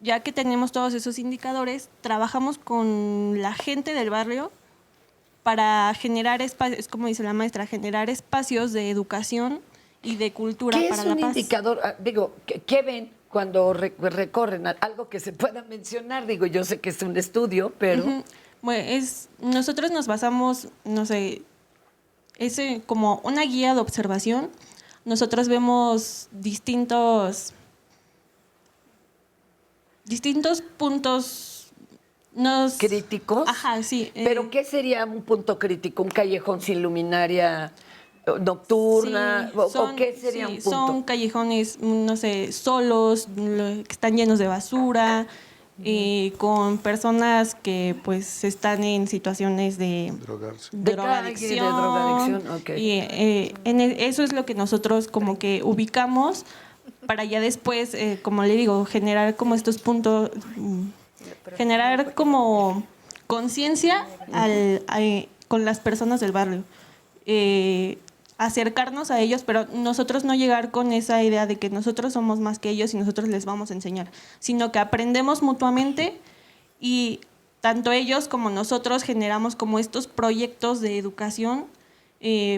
ya que tenemos todos esos indicadores, trabajamos con la gente del barrio para generar espacios, como dice la maestra, generar espacios de educación y de cultura para la paz. ¿Qué es un indicador? Digo, ¿qué ven cuando recorren? Algo que se pueda mencionar, digo, yo sé que es un estudio, pero... Bueno, nosotros nos basamos, no sé, es como una guía de observación. Nosotros vemos distintos puntos ¿críticos? Ajá, sí. ¿Pero qué sería un punto crítico? ¿Un callejón sin luminaria nocturna? Sí, ¿O qué sería un punto? Son callejones, no sé, solos, que están llenos de basura, con personas que pues están en situaciones de drogadicción. Okay. Y eso es lo que nosotros como que ubicamos para ya después, como le digo, generar como estos puntos, generar como conciencia con las personas del barrio. Acercarnos a ellos, pero nosotros no llegar con esa idea de que nosotros somos más que ellos y nosotros les vamos a enseñar, sino que aprendemos mutuamente y tanto ellos como nosotros generamos como estos proyectos de educación,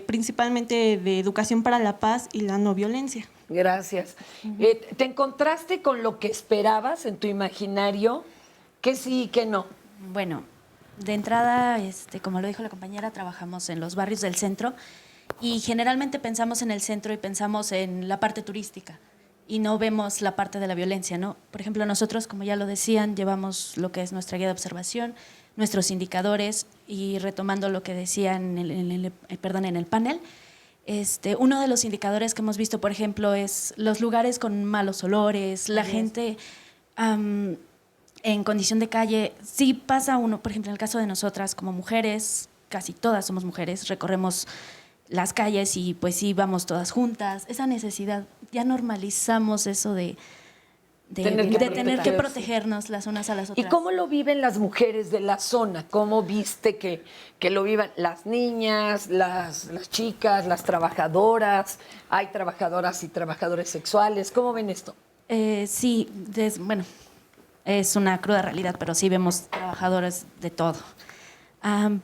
principalmente de educación para la paz y la no violencia. Gracias. ¿Te encontraste con lo que esperabas en tu imaginario? ¿Que sí y que no? Bueno, de entrada, como lo dijo la compañera, trabajamos en los barrios del centro. Y generalmente pensamos en el centro y pensamos en la parte turística y no vemos la parte de la violencia, ¿no? Por ejemplo, nosotros, como ya lo decían, llevamos lo que es nuestra guía de observación, nuestros indicadores y retomando lo que decían en el panel, uno de los indicadores que hemos visto, por ejemplo, es los lugares con malos olores, la gente en condición de calle. Sí pasa uno, por ejemplo, en el caso de nosotras como mujeres, casi todas somos mujeres, recorremos las calles y pues sí, vamos todas juntas. Esa necesidad, ya normalizamos eso de tener que protegernos las unas a las otras. ¿Y cómo lo viven las mujeres de la zona? ¿Cómo viste que lo vivan las niñas, las chicas, las trabajadoras? ¿Hay trabajadoras y trabajadores sexuales? ¿Cómo ven esto? Sí, bueno, es una cruda realidad, pero sí vemos trabajadoras de todo.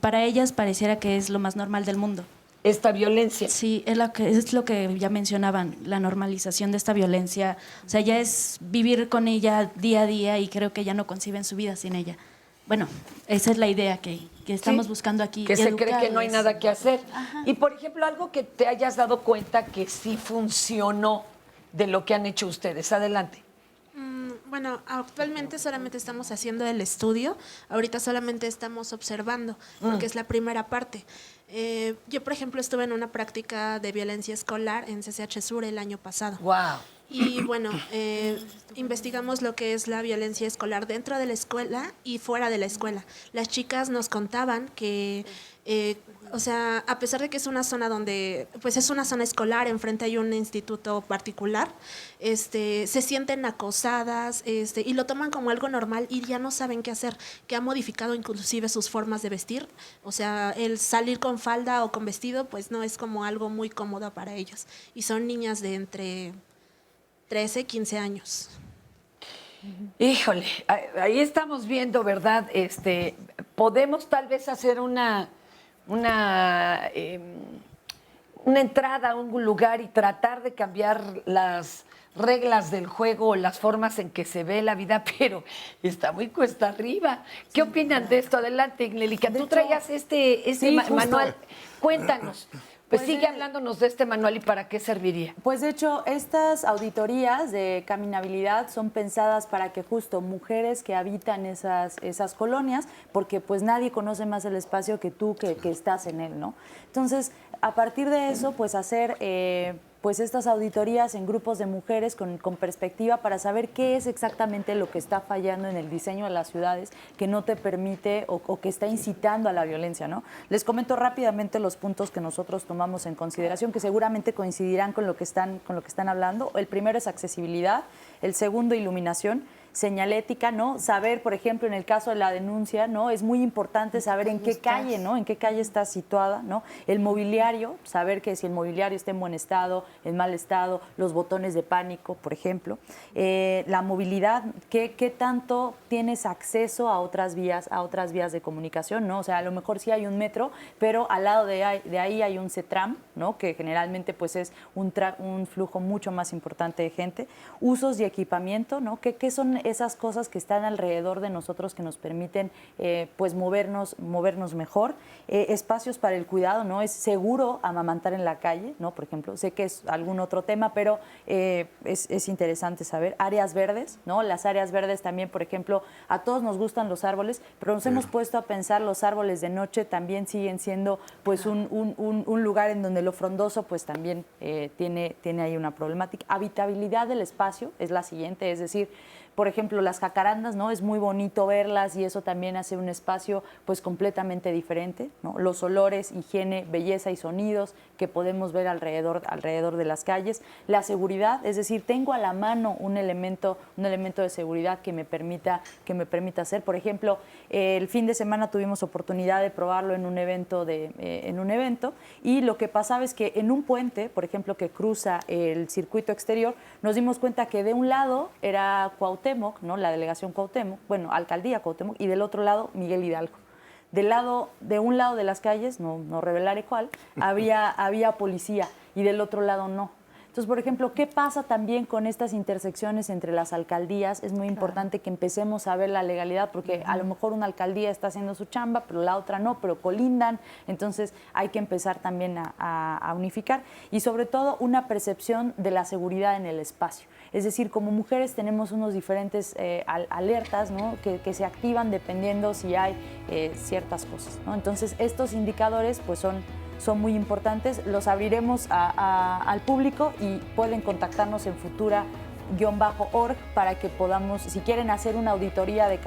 Para ellas pareciera que es lo más normal del mundo. ¿Esta violencia? Sí, es lo que ya mencionaban, la normalización de esta violencia. O sea, ya es vivir con ella día a día y creo que ya no conciben su vida sin ella. Bueno, esa es la idea que estamos buscando aquí. Que se cree que no hay nada que hacer. Ajá. Y, por ejemplo, algo que te hayas dado cuenta que sí funcionó de lo que han hecho ustedes. Adelante. Bueno, actualmente solamente estamos haciendo el estudio, ahorita solamente estamos observando, porque es la primera parte. Yo, por ejemplo, estuve en una práctica de violencia escolar en CCH Sur el año pasado. ¡Wow! Y bueno, investigamos lo que es la violencia escolar dentro de la escuela y fuera de la escuela. Las chicas nos contaban que, o sea, a pesar de que es una zona donde, pues es una zona escolar, enfrente hay un instituto particular, se sienten acosadas, y lo toman como algo normal y ya no saben qué hacer, que ha modificado inclusive sus formas de vestir. O sea, el salir con falda o con vestido, pues no es como algo muy cómodo para ellos. Y son niñas de entre 13, 15 años. Híjole, ahí estamos viendo, ¿verdad? Podemos tal vez hacer una entrada a un lugar y tratar de cambiar las reglas del juego, las formas en que se ve la vida, pero está muy cuesta arriba. ¿Qué opinan de esto? Adelante, Ignelica. Tú traías este manual. Cuéntanos. Pues sigue hablándonos de este manual y para qué serviría. Pues de hecho, estas auditorías de caminabilidad son pensadas para que justo mujeres que habitan esas colonias, porque pues nadie conoce más el espacio que tú que estás en él, ¿no? Entonces, a partir de eso, pues hacer pues estas auditorías en grupos de mujeres con perspectiva para saber qué es exactamente lo que está fallando en el diseño de las ciudades que no te permite o que está incitando a la violencia, ¿no? Les comento rápidamente los puntos que nosotros tomamos en consideración, que seguramente coincidirán con lo que están hablando. El primero es accesibilidad, el segundo, iluminación, señalética, ¿no? Saber, por ejemplo, en el caso de la denuncia, ¿no? Es muy importante saber en qué calle, ¿no? En qué calle está situada, ¿no? El mobiliario, saber que si el mobiliario está en buen estado, en mal estado, los botones de pánico, por ejemplo. La movilidad, ¿qué tanto tienes acceso a otras vías de comunicación, ¿no? O sea, a lo mejor sí hay un metro, pero al lado de ahí hay un CETRAM, ¿no? Que generalmente pues es un flujo mucho más importante de gente. Usos y equipamiento, ¿no? ¿Qué son esas cosas que están alrededor de nosotros que nos permiten pues movernos mejor? Espacios para el cuidado, ¿no? Es seguro amamantar en la calle, ¿no? Por ejemplo, sé que es algún otro tema, pero es interesante saber. Áreas verdes, ¿no? Las áreas verdes también, por ejemplo, a todos nos gustan los árboles, pero nos hemos puesto a pensar, los árboles de noche también siguen siendo pues un lugar en donde lo frondoso pues también tiene ahí una problemática. Habitabilidad del espacio es la siguiente, es decir, por ejemplo, las jacarandas, ¿no? Es muy bonito verlas y eso también hace un espacio pues completamente diferente, ¿no? Los olores, higiene, belleza y sonidos que podemos ver alrededor de las calles. La seguridad, es decir, tengo a la mano un elemento de seguridad que me permita hacer. Por ejemplo, el fin de semana tuvimos oportunidad de probarlo en un evento y lo que pasaba es que en un puente, por ejemplo, que cruza el circuito exterior, nos dimos cuenta que de un lado era Cuauhtémoc, ¿no? La delegación Cuauhtémoc, bueno, alcaldía Cuauhtémoc, y del otro lado Miguel Hidalgo. De un lado de las calles, no revelaré cuál, había policía y del otro lado no. Entonces, por ejemplo, ¿qué pasa también con estas intersecciones entre las alcaldías? Es muy importante que empecemos a ver la legalidad, porque a lo mejor una alcaldía está haciendo su chamba, pero la otra no, pero colindan. Entonces, hay que empezar también a unificar. Y sobre todo, una percepción de la seguridad en el espacio. Es decir, como mujeres tenemos unos diferentes alertas, ¿no? que se activan dependiendo si hay ciertas cosas, ¿no? Entonces, estos indicadores pues son muy importantes, los abriremos al público y pueden contactarnos en futura-org para que podamos, si quieren hacer una auditoría de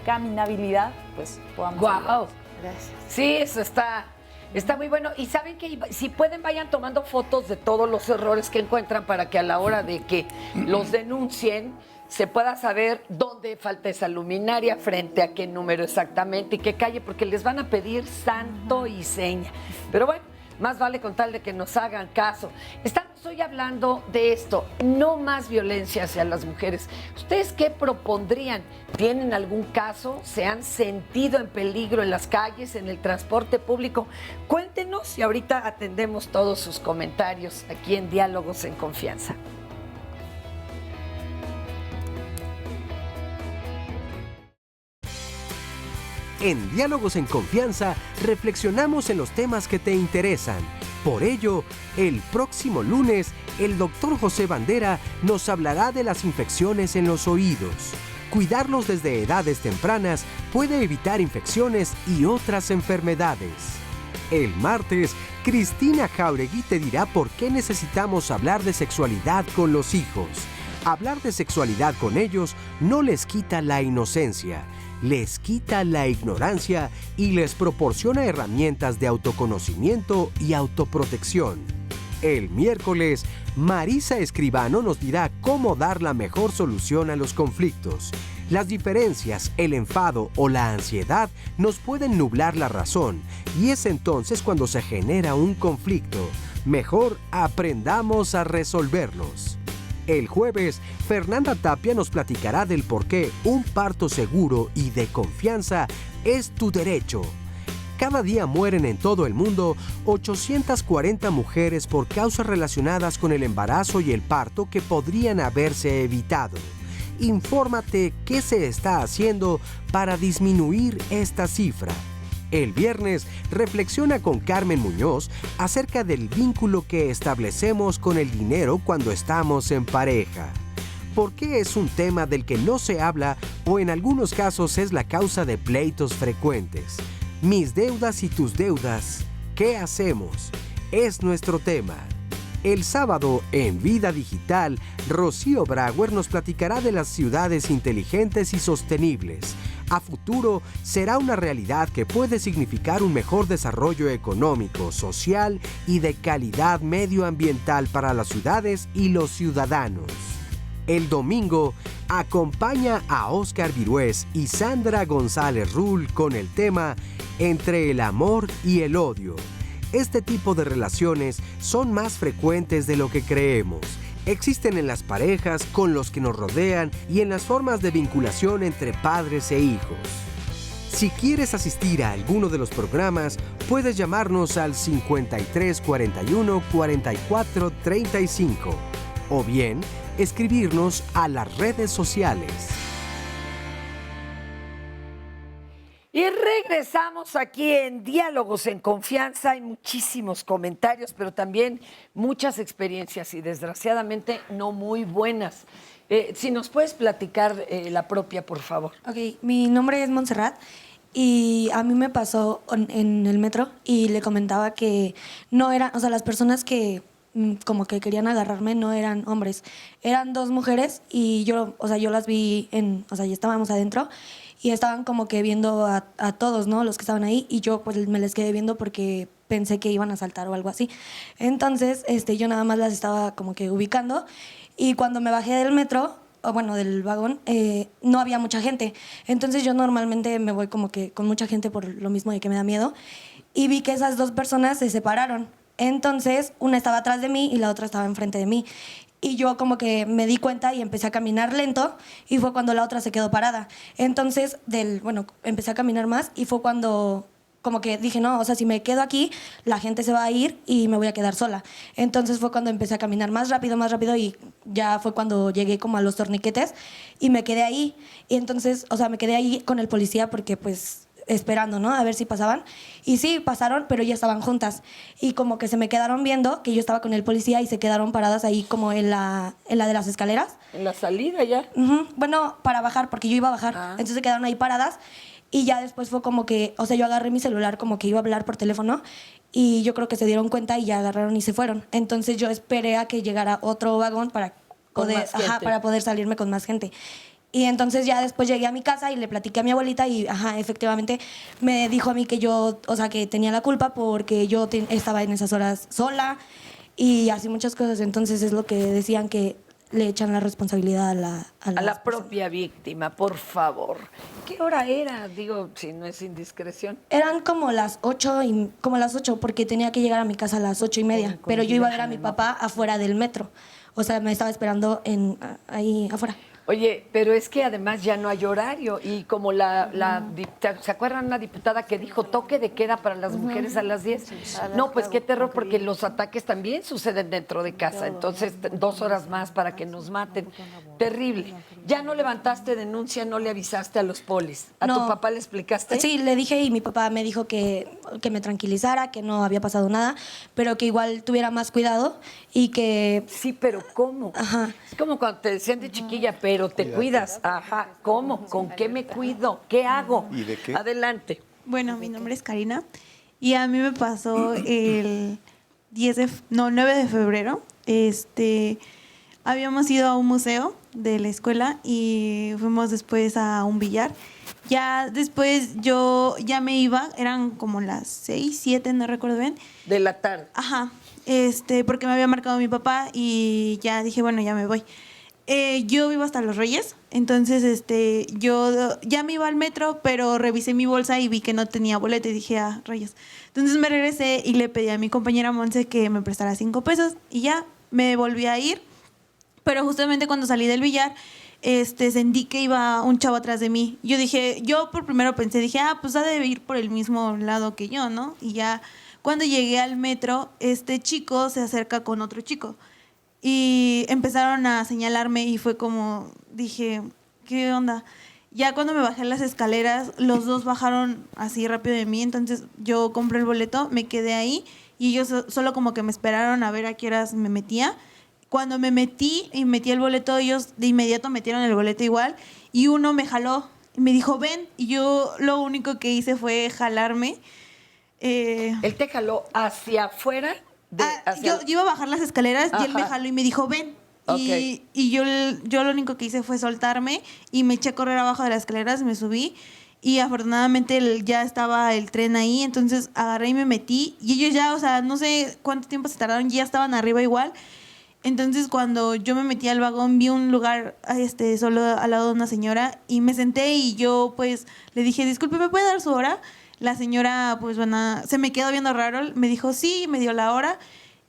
caminabilidad, pues podamos. ¡Guau! Gracias. Sí, eso está muy bueno. Y saben que si pueden vayan tomando fotos de todos los errores que encuentran para que a la hora de que los denuncien se pueda saber dónde falta esa luminaria, frente a qué número exactamente y qué calle, porque les van a pedir santo y seña. Pero bueno, más vale con tal de que nos hagan caso. Estamos hoy hablando de esto, no más violencia hacia las mujeres. ¿Ustedes qué propondrían? ¿Tienen algún caso? ¿Se han sentido en peligro en las calles, en el transporte público? Cuéntenos y ahorita atendemos todos sus comentarios aquí en Diálogos en Confianza. En Diálogos en Confianza reflexionamos en los temas que te interesan. Por ello, el próximo lunes, el doctor José Bandera nos hablará de las infecciones en los oídos. Cuidarlos desde edades tempranas puede evitar infecciones y otras enfermedades. El martes, Cristina Jauregui te dirá por qué necesitamos hablar de sexualidad con los hijos. Hablar de sexualidad con ellos no les quita la inocencia, les quita la ignorancia y les proporciona herramientas de autoconocimiento y autoprotección. El miércoles, Marisa Escribano nos dirá cómo dar la mejor solución a los conflictos. Las diferencias, el enfado o la ansiedad nos pueden nublar la razón y es entonces cuando se genera un conflicto. Mejor aprendamos a resolverlos. El jueves, Fernanda Tapia nos platicará del por qué un parto seguro y de confianza es tu derecho. Cada día mueren en todo el mundo 840 mujeres por causas relacionadas con el embarazo y el parto que podrían haberse evitado. Infórmate qué se está haciendo para disminuir esta cifra. El viernes reflexiona con Carmen Muñoz acerca del vínculo que establecemos con el dinero cuando estamos en pareja. ¿Por qué es un tema del que no se habla o en algunos casos es la causa de pleitos frecuentes? Mis deudas y tus deudas, ¿qué hacemos? Es nuestro tema. El sábado, en Vida Digital, Rocío Brauer nos platicará de las ciudades inteligentes y sostenibles. A futuro, será una realidad que puede significar un mejor desarrollo económico, social y de calidad medioambiental para las ciudades y los ciudadanos. El domingo, acompaña a Óscar Virués y Sandra González Rull con el tema Entre el amor y el odio. Este tipo de relaciones son más frecuentes de lo que creemos. Existen en las parejas, con los que nos rodean y en las formas de vinculación entre padres e hijos. Si quieres asistir a alguno de los programas, puedes llamarnos al 53 41 44 35 o bien escribirnos a las redes sociales. Y regresamos aquí en Diálogos en Confianza. Hay muchísimos comentarios, pero también muchas experiencias y desgraciadamente no muy buenas. Si nos puedes platicar la propia, por favor. Ok, mi nombre es Montserrat y a mí me pasó en el metro y le comentaba que no eran, o sea, las personas que como que querían agarrarme no eran hombres, eran dos mujeres y yo las vi ya estábamos adentro y estaban como que viendo a todos, ¿no? Los que estaban ahí y yo pues me les quedé viendo porque pensé que iban a saltar o algo así. Entonces, yo nada más las estaba como que ubicando y cuando me bajé del metro, o bueno, del vagón, no había mucha gente. Entonces yo normalmente me voy como que con mucha gente por lo mismo de que me da miedo y vi que esas dos personas se separaron. Entonces, una estaba atrás de mí y la otra estaba enfrente de mí. Y yo como que me di cuenta y empecé a caminar lento y fue cuando la otra se quedó parada. Entonces, empecé a caminar más y fue cuando como que dije, no, o sea, si me quedo aquí, la gente se va a ir y me voy a quedar sola. Entonces fue cuando empecé a caminar más rápido y ya fue cuando llegué como a los torniquetes y me quedé ahí. Y entonces, o sea, me quedé ahí con el policía porque pues esperando, ¿no? A ver si pasaban. Y sí, pasaron, pero ya estaban juntas. Y como que se me quedaron viendo que yo estaba con el policía y se quedaron paradas ahí como en la de las escaleras. En la salida ya. Bueno, para bajar, porque yo iba a bajar. Entonces se quedaron ahí paradas y ya después fue como que, o sea, yo agarré mi celular como que iba a hablar por teléfono y yo creo que se dieron cuenta y ya agarraron y se fueron. Entonces yo esperé a que llegara otro vagón para poder salirme con más gente. Y entonces ya después llegué a mi casa y le platiqué a mi abuelita y, efectivamente me dijo a mí que yo, o sea, que tenía la culpa porque yo estaba en esas horas sola y así muchas cosas. Entonces es lo que decían, que le echan la responsabilidad a la propia víctima, por favor. ¿Qué hora era? Digo, si no es indiscreción. Eran como las 8 porque tenía que llegar a mi casa a las 8:30, pero yo iba a ver a mi papá afuera del metro. O sea, me estaba esperando ahí afuera. Oye, pero es que además ya no hay horario y como ¿se acuerdan la diputada que dijo toque de queda para las mujeres a las 10? No, pues qué terror, porque los ataques también suceden dentro de casa, entonces 2 horas más para que nos maten. Terrible. ¿Ya no levantaste denuncia, no le avisaste a los polis? ¿A tu papá le explicaste? Sí, le dije y mi papá me dijo que me tranquilizara, que no había pasado nada, pero que igual tuviera más cuidado y que... Sí, pero ¿cómo? Ajá. Es como cuando te decían de chiquilla, pero te cuidas. Ajá, ¿cómo? ¿Con qué me cuido? ¿Qué hago? ¿Y de qué? Adelante. Bueno, mi nombre es Karina y a mí me pasó el 9 de febrero. Habíamos ido a un museo de la escuela y fuimos después a un billar. Ya después yo ya me iba, eran como las 6, 7, no recuerdo bien. De la tarde. Ajá, porque me había marcado mi papá y ya dije, bueno, ya me voy. Yo vivo hasta Los Reyes, entonces yo ya me iba al metro, pero revisé mi bolsa y vi que no tenía boleto y dije, rayos. Entonces me regresé y le pedí a mi compañera Monse que me prestara 5 pesos y ya me volví a ir. Pero justamente cuando salí del billar, sentí que iba un chavo atrás de mí. Yo por primero dije, pues ha de ir por el mismo lado que yo, ¿no? Y ya cuando llegué al metro, este chico se acerca con otro chico y empezaron a señalarme y fue como, dije, ¿qué onda? Ya cuando me bajé las escaleras, los dos bajaron así rápido de mí, entonces yo compré el boleto, me quedé ahí y ellos solo como que me esperaron a ver a qué horas me metía. Cuando me metí y metí el boleto, ellos de inmediato metieron el boleto igual y uno me jaló y me dijo, ven, y yo lo único que hice fue jalarme. ¿Él te jaló hacia afuera? Yo iba a bajar las escaleras y él me jaló y me dijo, ven. Okay. Y yo lo único que hice fue soltarme y me eché a correr abajo de las escaleras, me subí y afortunadamente ya estaba el tren ahí, entonces agarré y me metí y ellos ya, o sea, no sé cuánto tiempo se tardaron, ya estaban arriba igual. Entonces cuando yo me metí al vagón vi un lugar solo al lado de una señora y me senté y yo pues le dije, disculpe, ¿me puede dar su hora? La señora pues bueno, se me quedó viendo raro, me dijo sí, me dio la hora.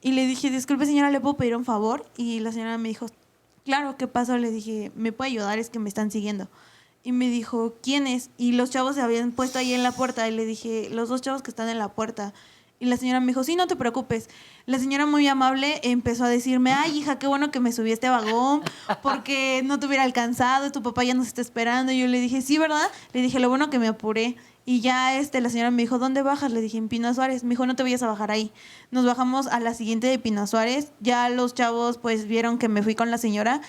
Y le dije, disculpe señora, ¿le puedo pedir un favor? Y la señora me dijo, claro, ¿qué pasó? Le dije, ¿me puede ayudar? Es que me están siguiendo. Y me dijo, ¿quién es? Y los chavos se habían puesto ahí en la puerta. Y le dije, los dos chavos que están en la puerta. Y la señora me dijo, sí, no te preocupes. La señora muy amable empezó a decirme, ay, hija, qué bueno que me subí a este vagón porque no te hubiera alcanzado, tu papá ya nos está esperando. Y yo le dije, sí, ¿verdad? Le dije, lo bueno que me apuré. Y ya la señora me dijo, ¿dónde bajas? Le dije, en Pino Suárez. Me dijo, no te vayas a bajar ahí. Nos bajamos a la siguiente de Pino Suárez. Ya los chavos pues vieron que me fui con la señora.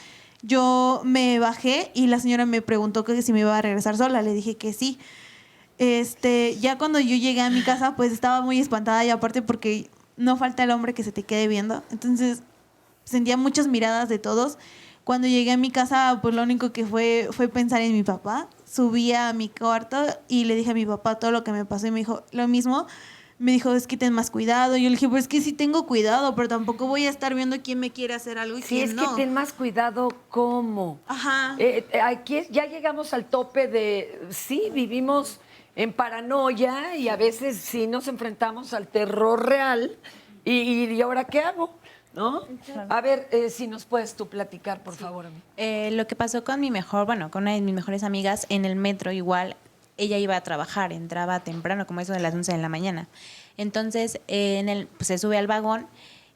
Yo me bajé y la señora me preguntó que si me iba a regresar sola. Le dije que sí. Ya cuando yo llegué a mi casa pues estaba muy espantada y aparte porque no falta el hombre que se te quede viendo. Entonces sentía muchas miradas de todos. Cuando llegué a mi casa pues lo único que fue pensar en mi papá. Subí a mi cuarto y le dije a mi papá todo lo que me pasó y me dijo lo mismo. Me dijo, es que ten más cuidado. Yo le dije, pues es que sí tengo cuidado, pero tampoco voy a estar viendo quién me quiere hacer algo y quién no. Sí, es que ten más cuidado, ¿cómo? Ajá. Aquí ya llegamos al tope de, sí, vivimos en paranoia y a veces sí nos enfrentamos al terror real y ¿ahora qué hago? ¿No? A ver, si nos puedes tú platicar, por favor. Lo que pasó con con una de mis mejores amigas en el metro, igual, ella iba a trabajar, entraba temprano, como eso de las 11 de la mañana. Entonces, pues, se sube al vagón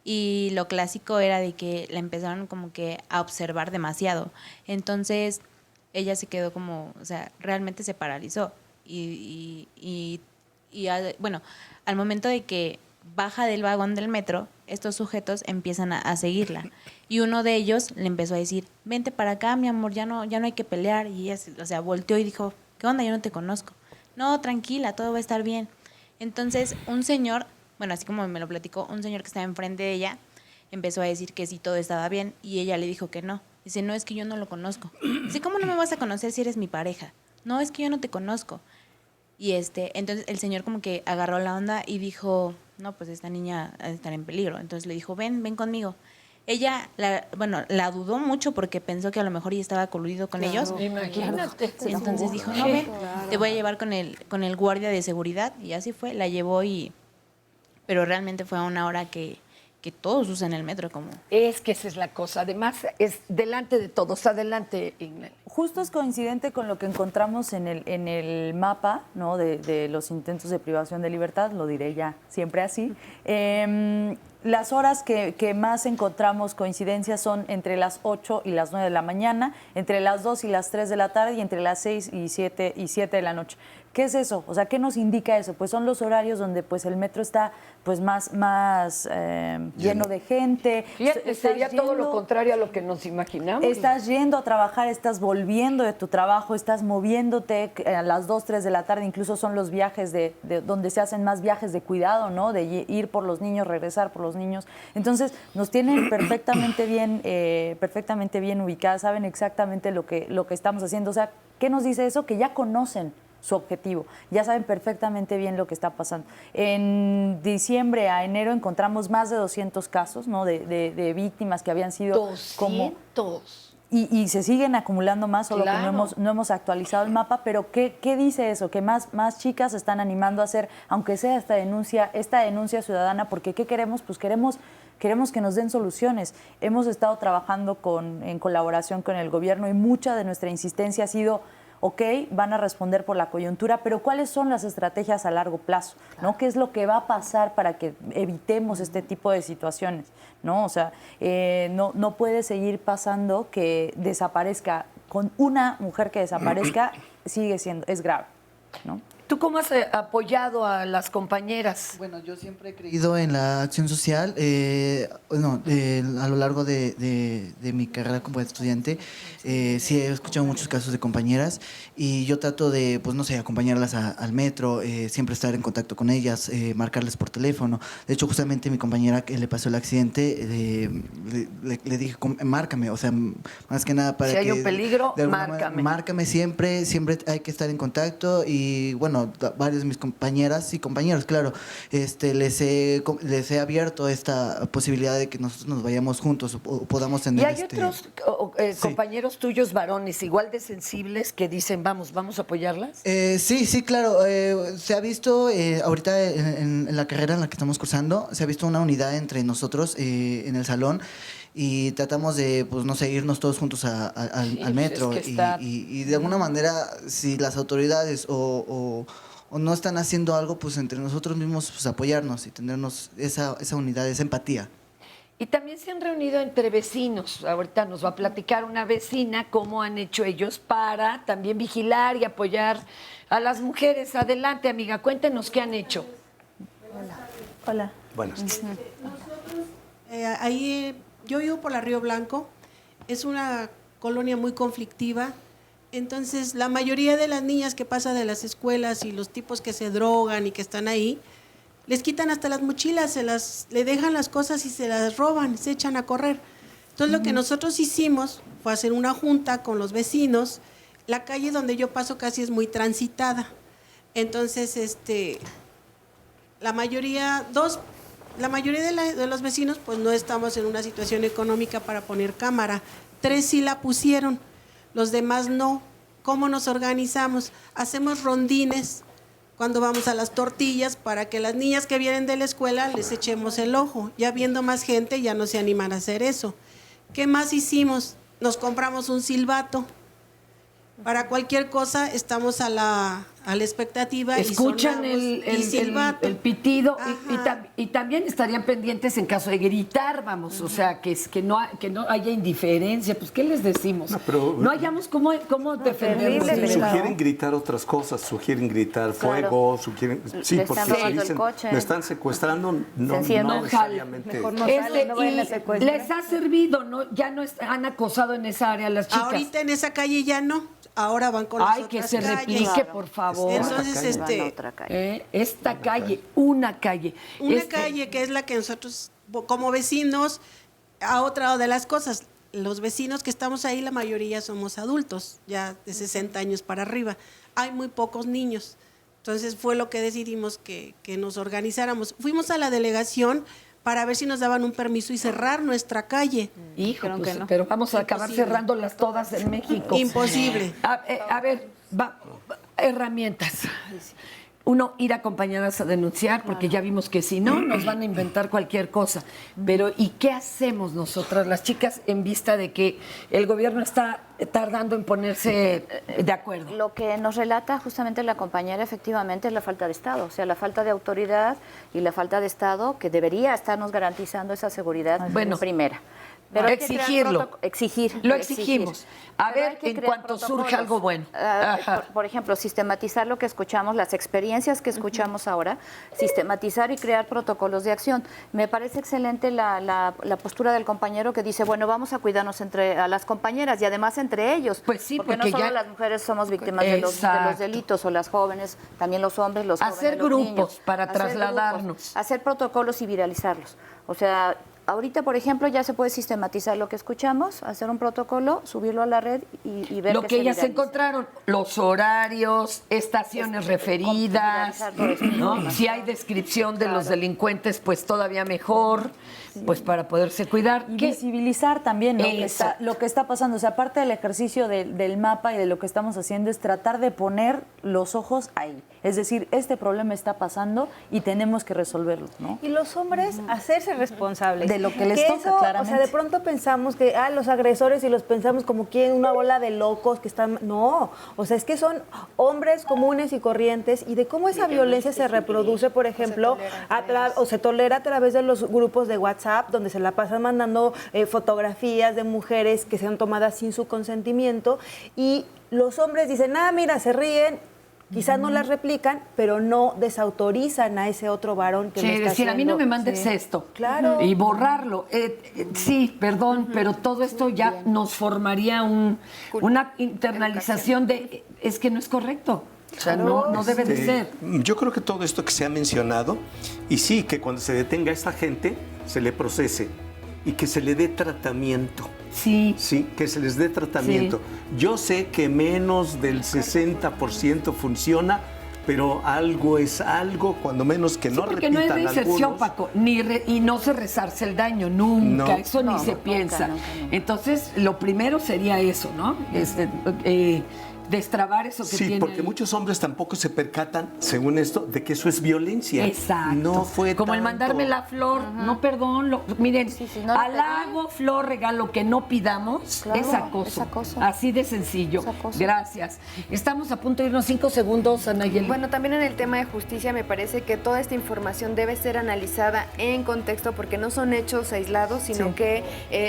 y lo clásico era de que la empezaron como que a observar demasiado. Entonces, ella se quedó como, o sea, realmente se paralizó. Al momento de que baja del vagón del metro, estos sujetos empiezan a seguirla. Y uno de ellos le empezó a decir, vente para acá, mi amor, ya no hay que pelear. Y ella, o sea, volteó y dijo, ¿qué onda? Yo no te conozco. No, tranquila, todo va a estar bien. Entonces, un señor, así como me lo platicó, un señor que estaba enfrente de ella, empezó a decir que sí, todo estaba bien. Y ella le dijo que no. Dice, no, es que yo no lo conozco. Dice, ¿cómo no me vas a conocer si eres mi pareja? No, es que yo no te conozco. Y entonces el señor como que agarró la onda y dijo, no, pues esta niña ha de estar en peligro. Entonces le dijo, ven conmigo. Ella, la dudó mucho porque pensó que a lo mejor ella estaba coludido con ellos. Imagínate. Entonces dijo, no, ven, te voy a llevar con el guardia de seguridad. Y así fue, la llevó pero realmente fue a una hora que todos usan el metro como... Es que esa es la cosa. Además, es delante de todos. Adelante, Ignel. Justo es coincidente con lo que encontramos en el mapa, ¿no? de los intentos de privación de libertad, lo diré ya siempre así. Las horas que más encontramos coincidencias son entre las 8 y las 9 de la mañana, entre las 2 y las 3 de la tarde y entre las 6 y 7 de la noche. ¿Qué es eso? O sea, ¿qué nos indica eso? Pues son los horarios donde pues el metro está pues más lleno de gente. Sería todo lo contrario a lo que nos imaginamos. Estás yendo a trabajar, estás volviendo de tu trabajo, estás moviéndote a las 2, 3 de la tarde, incluso son los viajes de donde se hacen más viajes de cuidado, ¿no? De ir por los niños, regresar por los niños. Entonces, nos tienen perfectamente bien ubicadas, saben exactamente lo que estamos haciendo. O sea, ¿qué nos dice eso? Que ya conocen su objetivo, ya saben perfectamente bien lo que está pasando. En diciembre a enero encontramos más de 200 casos, ¿no? de víctimas que habían sido 200. Y se siguen acumulando más, solo que no hemos actualizado el mapa, pero ¿qué dice eso? Que más chicas se están animando a hacer, aunque sea esta denuncia ciudadana, porque ¿qué queremos? Pues queremos queremos que nos den soluciones. Hemos estado trabajando en colaboración con el gobierno y mucha de nuestra insistencia ha sido, ok, van a responder por la coyuntura, pero ¿cuáles son las estrategias a largo plazo? ¿No? ¿Qué es lo que va a pasar para que evitemos este tipo de situaciones? ¿No? O sea, no puede seguir pasando que desaparezca, con una mujer que desaparezca, es grave, ¿no? ¿Tú cómo has apoyado a las compañeras? Bueno, yo siempre he creído en la acción social. A lo largo de mi carrera como estudiante, sí he escuchado muchos casos de compañeras y yo trato de, pues no sé, acompañarlas al metro, siempre estar en contacto con ellas, marcarles por teléfono. De hecho, justamente mi compañera que le pasó el accidente, le dije, márcame, o sea, más que nada para que... Si hay un peligro, márcame. Márcame siempre hay que estar en contacto y bueno, varias de mis compañeras y compañeros, claro, les he abierto esta posibilidad de que nosotros nos vayamos juntos o podamos tener... ¿Y hay otros compañeros tuyos varones igual de sensibles que dicen, vamos a apoyarlas? Sí, claro. Se ha visto ahorita en la carrera en la que estamos cursando, se ha visto una unidad entre nosotros en el salón y tratamos de, pues no sé, irnos todos juntos al metro y de alguna manera, si las autoridades o no están haciendo algo, pues entre nosotros mismos pues, apoyarnos y tenernos esa unidad, esa empatía. Y también se han reunido entre vecinos. Ahorita nos va a platicar una vecina cómo han hecho ellos para también vigilar y apoyar a las mujeres. Adelante, amiga, cuéntenos qué han hecho. Hola. Buenas. Nosotros, ahí yo vivo por la Río Blanco, es una colonia muy conflictiva, entonces la mayoría de las niñas que pasan de las escuelas y los tipos que se drogan y que están ahí, les quitan hasta las mochilas, le dejan las cosas y se las roban, se echan a correr. Entonces lo que nosotros hicimos fue hacer una junta con los vecinos. La calle donde yo paso casi es muy transitada, entonces la mayoría de los vecinos pues no estamos en una situación económica para poner cámara. 3 sí la pusieron, los demás no. ¿Cómo nos organizamos? Hacemos rondines cuando vamos a las tortillas para que las niñas que vienen de la escuela les echemos el ojo. Ya viendo más gente ya no se animan a hacer eso. ¿Qué más hicimos? Nos compramos un silbato. Para cualquier cosa estamos a la expectativa. Escuchan el pitido y también estarían pendientes en caso de gritar, vamos, o sea, que no haya indiferencia, pues ¿qué les decimos? No hallamos cómo defendernos. Sugieren gritar otras cosas, sugieren gritar fuego, sugieren... Sí, porque si dicen, me están secuestrando, no necesariamente... Mejor no salen, no vayan a secuestrar. ¿Les ha servido? ¿No? ¿Ya no han acosado en esa área las chicas? Ahorita en esa calle ya no. Ahora van con las otras que se calles. replique, por favor. Entonces, esta calle, una calle. Una calle que es la que nosotros, como vecinos, a otra de las cosas, los vecinos que estamos ahí, la mayoría somos adultos, ya de 60 años para arriba. Hay muy pocos niños. Entonces fue lo que decidimos que nos organizáramos. Fuimos a la delegación para ver si nos daban un permiso y cerrar nuestra calle. Hijo, pues, no. Pero vamos a acabar cerrándolas todas en México. Imposible. A ver, herramientas. Uno, ir acompañadas a denunciar, porque ya vimos que si no, nos van a inventar cualquier cosa. Pero, ¿y qué hacemos nosotras, las chicas, en vista de que el gobierno está tardando en ponerse de acuerdo? Lo que nos relata justamente la compañera, efectivamente, es la falta de Estado. O sea, la falta de autoridad y la falta de Estado que debería estarnos garantizando esa seguridad primera. Pero exigirlo. Lo exigimos. A ver, en cuanto surja algo bueno. Por ejemplo, sistematizar lo que escuchamos, las experiencias que escuchamos ahora, sistematizar y crear protocolos de acción. Me parece excelente la postura del compañero que dice, bueno, vamos a cuidarnos a las compañeras y además entre ellos. Pues sí, porque no solo las mujeres somos víctimas de los delitos, o las jóvenes, también los hombres, los jóvenes, hacer los grupos niños. para trasladarnos. Hacer protocolos y viralizarlos. O sea, ahorita, por ejemplo, ya se puede sistematizar lo que escuchamos, hacer un protocolo, subirlo a la red y ver lo que ellas encontraron, los horarios, estaciones referidas, ¿no? Si hay descripción de los delincuentes, pues todavía mejor, pues para poderse cuidar. Y visibilizar también, ¿no? Lo que está pasando. O sea, aparte del ejercicio del mapa y de lo que estamos haciendo, es tratar de poner los ojos ahí. Es decir, este problema está pasando y tenemos que resolverlo, ¿no? Y los hombres hacerse responsables. de lo que les Que toca, eso, claramente. O sea, de pronto pensamos que los agresores y los pensamos como quien una bola de locos que están... No, o sea, es que son hombres comunes y corrientes y de cómo esa violencia se reproduce, por ejemplo, se tolera a través de los grupos de WhatsApp donde se la pasan mandando fotografías de mujeres que sean tomadas sin su consentimiento y los hombres dicen, mira, se ríen. Quizás no las replican, pero no desautorizan a ese otro varón que lo está decir, haciendo. a mí no me mandes esto. Claro. Y borrarlo. Sí, perdón, pero todo esto ya nos formaría una internalización de, es que no es correcto. O sea, no debe de ser. Yo creo que todo esto que se ha mencionado, y sí, que cuando se detenga a esta gente, se le procese y que se le dé tratamiento. Sí. Sí, que se les dé tratamiento. Sí. Yo sé que menos del 60% funciona, pero algo es algo, cuando menos que no repitan algunos. Porque no es reinserción, Paco, y no se resarce el daño, nunca, eso ni se piensa. Nunca. Entonces, lo primero sería eso, ¿no? Destrabar eso que tiene. Sí, porque muchos hombres tampoco se percatan, según esto, de que eso es violencia. Exacto. No fue como tanto. el mandarme la flor, no, perdón, miren, halago, flor, regalo, que no pidamos, claro, es acoso. Así de sencillo. Gracias. Estamos a punto de irnos 5 segundos, Anayeli. Bueno, también en el tema de justicia me parece que toda esta información debe ser analizada en contexto porque no son hechos aislados, sino que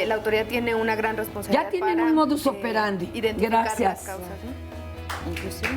la autoridad tiene una gran responsabilidad. Ya tienen un modus operandi. Identificar Gracias. las causas, ¿no? Inclusive